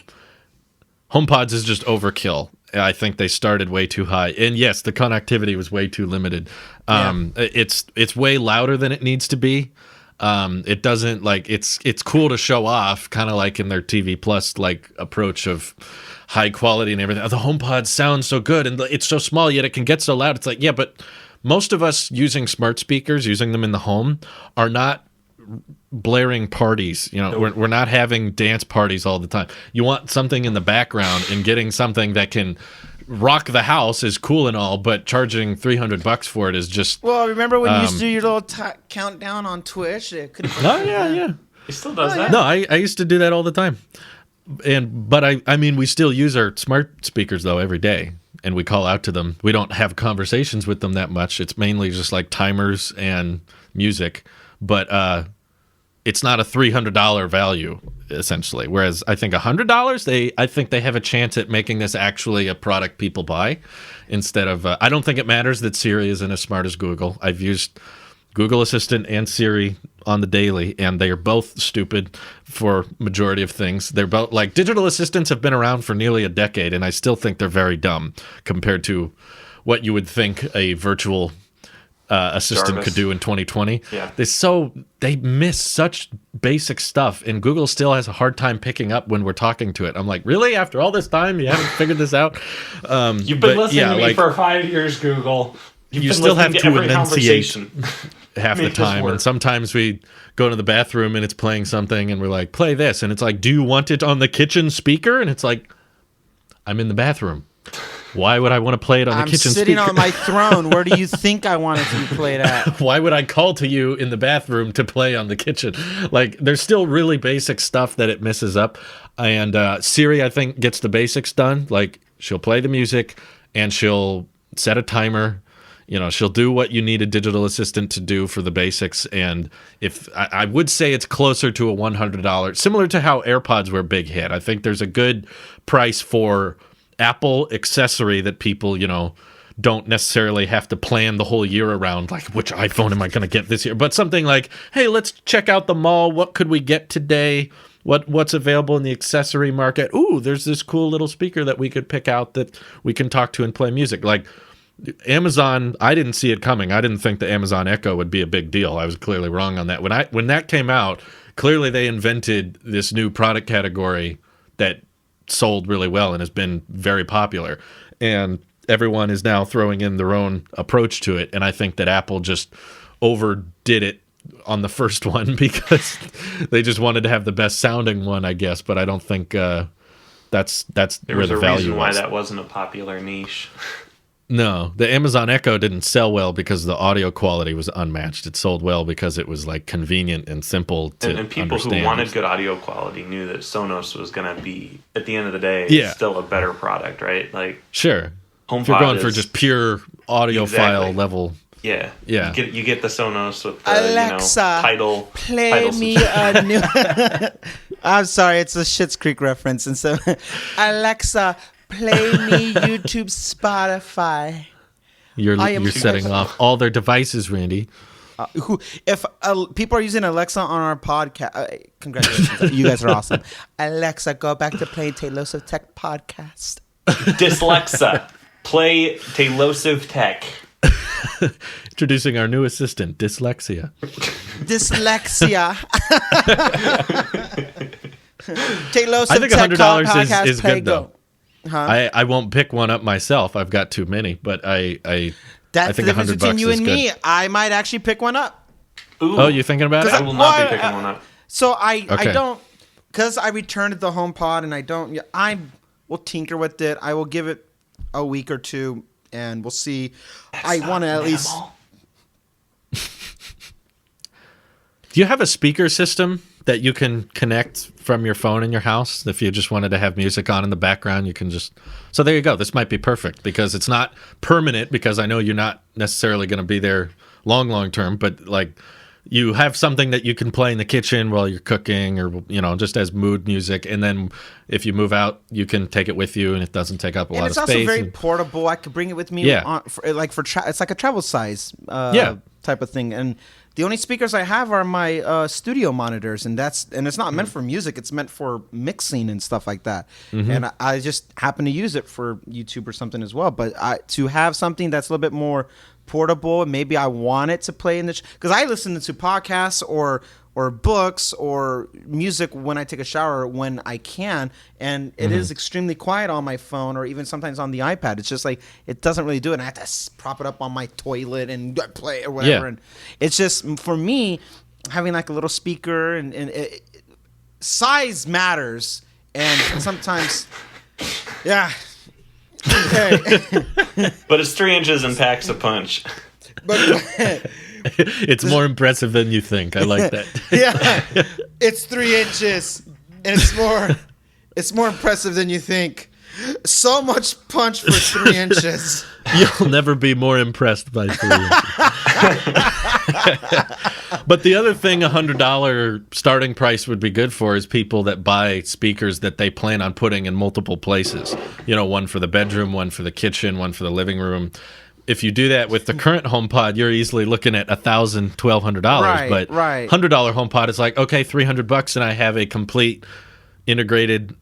B: HomePods is just overkill. I think they started way too high, and yes, the connectivity was way too limited. It's way louder than it needs to be. It doesn't it's cool to show off, kind of like in their TV Plus approach of high quality and everything. The HomePod sounds so good, and it's so small yet it can get so loud. It's like, yeah, but most of us using smart speakers, using them in the home, are not blaring parties. We're not having dance parties all the time. You want something in the background, and getting something that can rock the house is cool and all, but charging $300 for it is just.
C: Well, remember when you used to do your little countdown on Twitch?
A: Yeah. He still does that.
B: No, I used to do that all the time. But I mean, we still use our smart speakers though every day, and we call out to them. We don't have conversations with them that much. It's mainly just like timers and music, but it's not a $300 value essentially. Whereas I think $100, I think they have a chance at making this actually a product people buy instead of. I don't think it matters that Siri isn't as smart as Google. I've used Google Assistant and Siri on the daily, and they are both stupid for majority of things. They're both digital assistants have been around for nearly a decade, and I still think they're very dumb compared to what you would think a virtual assistant
A: Jarvis
B: could do in 2020.
A: Yeah.
B: They miss such basic stuff, and Google still has a hard time picking up when we're talking to it. I'm like, really? After all this time, you haven't figured this out?
A: You've been listening to me for 5 years, Google. You still have to
B: enunciate half the time, and sometimes we go to the bathroom and it's playing something, and we're like, play this, and it's like, do you want it on the kitchen speaker? And it's like, I'm in the bathroom. Why would I want to play it on the kitchen speaker?
C: I'm sitting on my throne. Where do you think I want it to be played at?
B: Why would I call to you in the bathroom to play on the kitchen? There's still really basic stuff that it misses up. And Siri, I think, gets the basics done. She'll play the music, and she'll set a timer. She'll do what you need a digital assistant to do for the basics. And if I would say it's closer to a $100, similar to how AirPods were a big hit. I think there's a good price for Apple accessory that people, don't necessarily have to plan the whole year around, which iPhone am I going to get this year? But something like, hey, let's check out the mall. What could we get today? What's available in the accessory market? Ooh, there's this cool little speaker that we could pick out that we can talk to and play music. Amazon, I didn't see it coming. I didn't think the Amazon Echo would be a big deal. I was clearly wrong on that. When that came out, clearly they invented this new product category that sold really well and has been very popular, and everyone is now throwing in their own approach to it. And I think that Apple just overdid it on the first one because they just wanted to have the best sounding one, I guess. But I don't think that's
A: There
B: where
A: was
B: the
A: a
B: value
A: reason why
B: was.
A: that wasn't a popular niche.
B: No, the Amazon Echo didn't sell well because the audio quality was unmatched. It sold well because it was like convenient and simple to
A: And people
B: understand.
A: who wanted good audio quality knew that Sonos was going to be, at the end of the day,
B: Yeah.
A: still a better product, right? Like,
B: Sure.
A: HomePod
B: If you're going for
A: is-
B: just pure audiophile
A: Exactly.
B: level.
A: yeah.
B: Yeah.
A: You get the Sonos with the,
C: Alexa,
A: title.
C: Play
A: title
C: me
A: subscription.
C: a new. I'm sorry, it's a Schitt's Creek reference. And so, Alexa, play me YouTube, Spotify.
B: You're
C: I am-
B: setting off all their devices, Randy.
C: If people are using Alexa on our podcast, congratulations, you guys are awesome. Alexa, go back to playing Taylor Swift Tech podcast.
A: Dyslexa. Play Taylosive Tech.
B: Introducing our new assistant, Dyslexia.
C: Dyslexia. Taylor Swift
B: I think
C: Tech
B: $100
C: podcast,
B: is
C: play,
B: good, though.
C: go. Huh?
B: I won't pick one up myself. I've got too many, but I
C: That's
B: think
C: the difference
B: $100
C: between you
B: is
C: and
B: good.
C: me. I might actually pick one up.
A: Ooh,
B: Oh, you thinking about
A: I
B: it?
A: will not
C: Well,
A: be picking one up.
C: So I
B: Okay.
C: don't, because I returned the HomePod and I will tinker with it. I will give it a week or two and we'll see. I want to at least.
B: Do you have a speaker system that you can connect from your phone in your house? If you just wanted to have music on in the background, you can just... So there you go. This might be perfect because it's not permanent, because I know you're not necessarily going to be there long term, but like you have something that you can play in the kitchen while you're cooking, or, you know, just as mood music. And then if you move out, you can take it with you and it doesn't take up a
C: And
B: lot
C: it's
B: of
C: also
B: space.
C: very portable. I could bring it with me.
B: Yeah.
C: It's like a travel size
B: Yeah.
C: type of thing. And the only speakers I have are my studio monitors, and it's not meant for music. It's meant for mixing and stuff like that.
B: Mm-hmm.
C: And I just happen to use it for YouTube or something as well. But to have something that's a little bit more portable, maybe I want it to play in the because I listen to podcasts or books or music when I take a shower when I can, and it is extremely quiet on my phone or even sometimes on the iPad. It's just like it doesn't really do it. And I have to prop it up on my toilet and play or whatever.
B: Yeah.
C: And it's just, for me, having like a little speaker and size matters, and sometimes, yeah. Okay.
A: But it's 3 inches and packs a punch.
C: But
B: It's more impressive than you think. I like that.
C: yeah, it's 3 inches, and it's more impressive than you think. So much punch for 3 inches.
B: You'll never be more impressed by 3 inches. But the other thing $100 starting price would be good for is people that buy speakers that they plan on putting in multiple places. You know, one for the bedroom, one for the kitchen, one for the living room. If you do that with the current HomePod, you're easily looking at $1,000, $1,200.
C: Right,
B: but
C: right.
B: $100 HomePod is like, okay, $300 and I have a complete integrated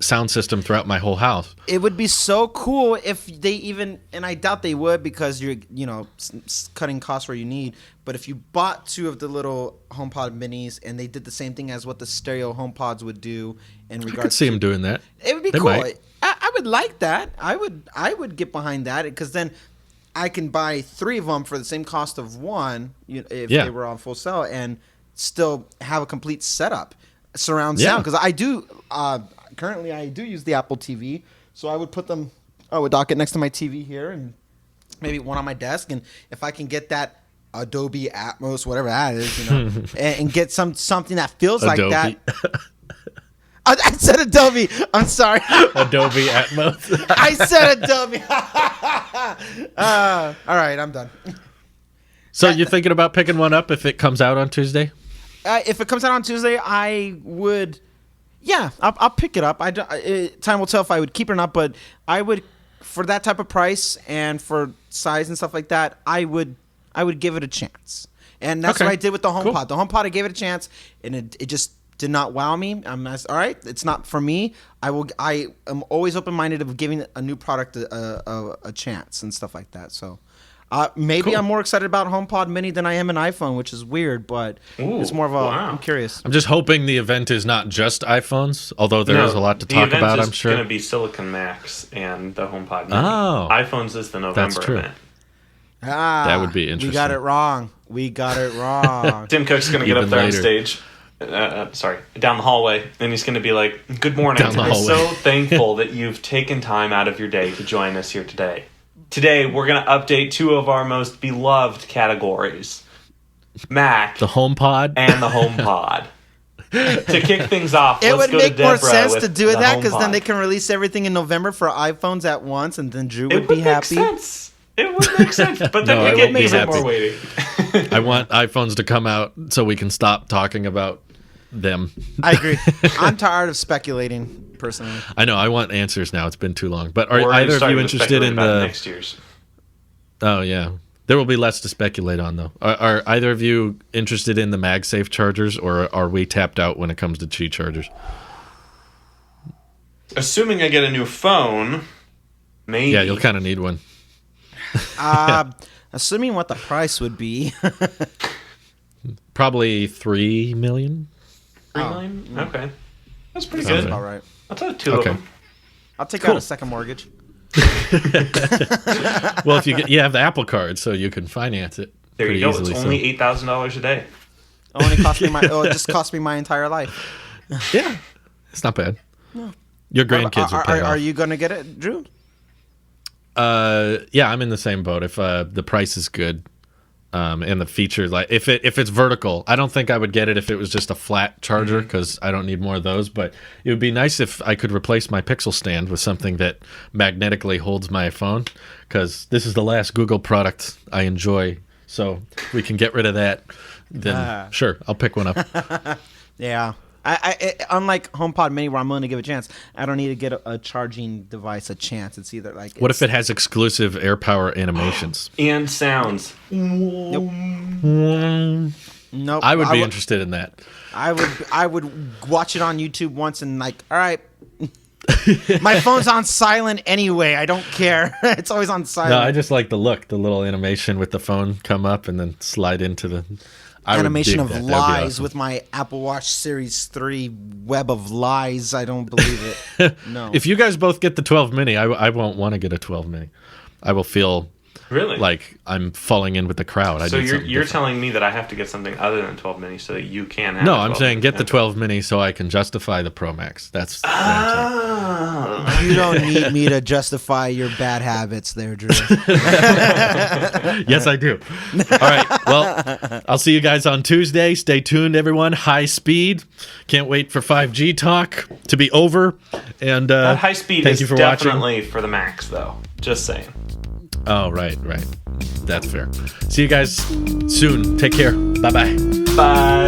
B: sound system throughout my whole house.
C: It would be so cool if they even, and I doubt they would because you're, cutting costs where you need. But if you bought 2 of the little HomePod minis and they did the same thing as what the stereo HomePods would do in regards,
B: I could see them doing that.
C: it would be
B: They
C: cool.
B: might.
C: I would like that. I would get behind that because then I can buy 3 of them for the same cost of one if
B: Yeah.
C: they were on full sale and still have a complete setup, surround
B: Yeah.
C: sound. Because I do currently I do use the Apple TV, so I would dock it next to my TV here and maybe one on my desk. And if I can get that Adobe Atmos, whatever that is, and get something that feels like that. I said Adobe. I'm sorry.
B: Adobe Atmos.
C: I said Adobe. All right, I'm done.
B: So you're thinking about picking one up if it comes out on Tuesday?
C: If it comes out on Tuesday, I would. Yeah, I'll pick it up. Time will tell if I would keep it or not, but I would, for that type of price and for size and stuff like that, I would give it a chance. And that's
B: Okay.
C: what I did with the HomePod.
B: Cool.
C: The HomePod, I gave it a chance, and it just did not wow me. All right, it's not for me. I am always open-minded of giving a new product a chance and stuff like that. So maybe
B: Cool.
C: I'm more excited about HomePod Mini than I am an iPhone, which is weird, but it's more of a.
A: wow.
C: I'm curious.
B: I'm just hoping the event is not just iPhones, although there is a lot to talk
A: the
B: about,
A: event
B: I'm
A: is
B: sure.
A: going to be Silicon Max and the HomePod Mini.
B: Oh.
A: iPhones is the November
B: That's true.
A: event.
B: That would be
C: We got
B: interesting.
C: it wrong. We got it wrong.
A: Tim Cook's going to get up
B: Even
A: there
B: later.
A: on stage. Down the hallway, and he's going to be like, "Good morning.
B: Down the
A: We're
B: hallway.
A: so thankful that you've taken time out of your day to join us here today. Today, we're going to update two of our most beloved categories, Mac
B: The HomePod.
A: and the HomePod." To kick things off,
C: It
A: let's
C: would
A: go
C: make
A: to
C: more
A: Deborah
C: sense
A: with
C: to do it
A: the
C: that because then
A: HomePod.
C: they can release everything in November for iPhones at once, and then Drew
A: It
C: would be
A: make
C: happy.
A: sense. It would make sense, but then
B: No,
A: we
B: I
A: get
B: won't be
A: even
B: happy.
A: more waiting.
B: I want iPhones to come out so we can stop talking about them.
C: I agree. I'm tired of speculating, personally.
B: I know. I want answers now. It's been too long. But are
A: We're
B: either of
A: starting
B: you
A: to
B: interested
A: speculate
B: in
A: about
B: the?
A: next year's?
B: Oh yeah, there will be less to speculate on though. Are either of you interested in the MagSafe chargers, or are we tapped out when it comes to Qi chargers?
A: Assuming I get a new phone, maybe.
B: Yeah, you'll kind of need one.
C: Assuming what the price would be.
B: Probably 3 million.
A: 3 million? Okay. That's pretty
B: Sounds
A: good.
C: All right.
A: I'll tell you two
B: Okay.
A: of them.
C: I'll take
B: Cool.
C: out a second mortgage.
B: Well, if you have the Apple Card, so you can finance it.
A: There you
B: pretty
A: go.
B: easily,
A: It's
B: so-
A: only $8,000 a day.
C: It just cost me my entire life.
B: Yeah, it's not bad. Your grandkids will pay
C: Are
B: off.
C: you gonna get it, Drew?
B: Yeah, I'm in the same boat. If the price is good, and the feature, like if it's vertical, I don't think I would get it if it was just a flat charger because I don't need more of those. But it would be nice if I could replace my Pixel stand with something that magnetically holds my phone, because this is the last Google product I enjoy. So we can get rid of that. Then sure, I'll pick one up.
C: Yeah. Unlike HomePod Mini, where I'm willing to give a chance, I don't need to get a charging device a chance. It's either like.
B: What if it has exclusive AirPower animations?
A: And sounds.
C: Nope.
B: I would be interested in that.
C: I would watch it on YouTube once and like, all right. My phone's on silent anyway. I don't care. It's always on silent.
B: No, I just like the look, the little animation with the phone come up and then slide into the I would
C: animation
B: dig
C: of
B: that. That'd be
C: lies
B: awesome.
C: with my Apple Watch Series 3 web of lies. I don't believe it. No.
B: If you guys both get the 12 mini, I won't want to get a 12 mini. I will feel
A: Really?
B: like I'm falling in with the crowd. I
A: So
B: need
A: you're
B: something
A: you're
B: different.
A: telling me that I have to get something other than 12 mini so that you can have
B: No,
A: a
B: I'm
A: 12
B: saying
A: mini.
B: get the
A: Okay.
B: 12 mini so I can justify the Pro Max. That's what I'm saying.
A: Ah.
C: You don't need me to justify your bad habits there, Drew.
B: Yes, I do. All right. Well, I'll see you guys on Tuesday. Stay tuned, everyone. High speed. Can't wait for 5G talk to be over. And
A: That high speed
B: thank
A: is
B: you for watching.
A: definitely for the max, though. Just saying.
B: Oh, right. That's fair. See you guys soon. Take care. Bye-bye.
A: Bye.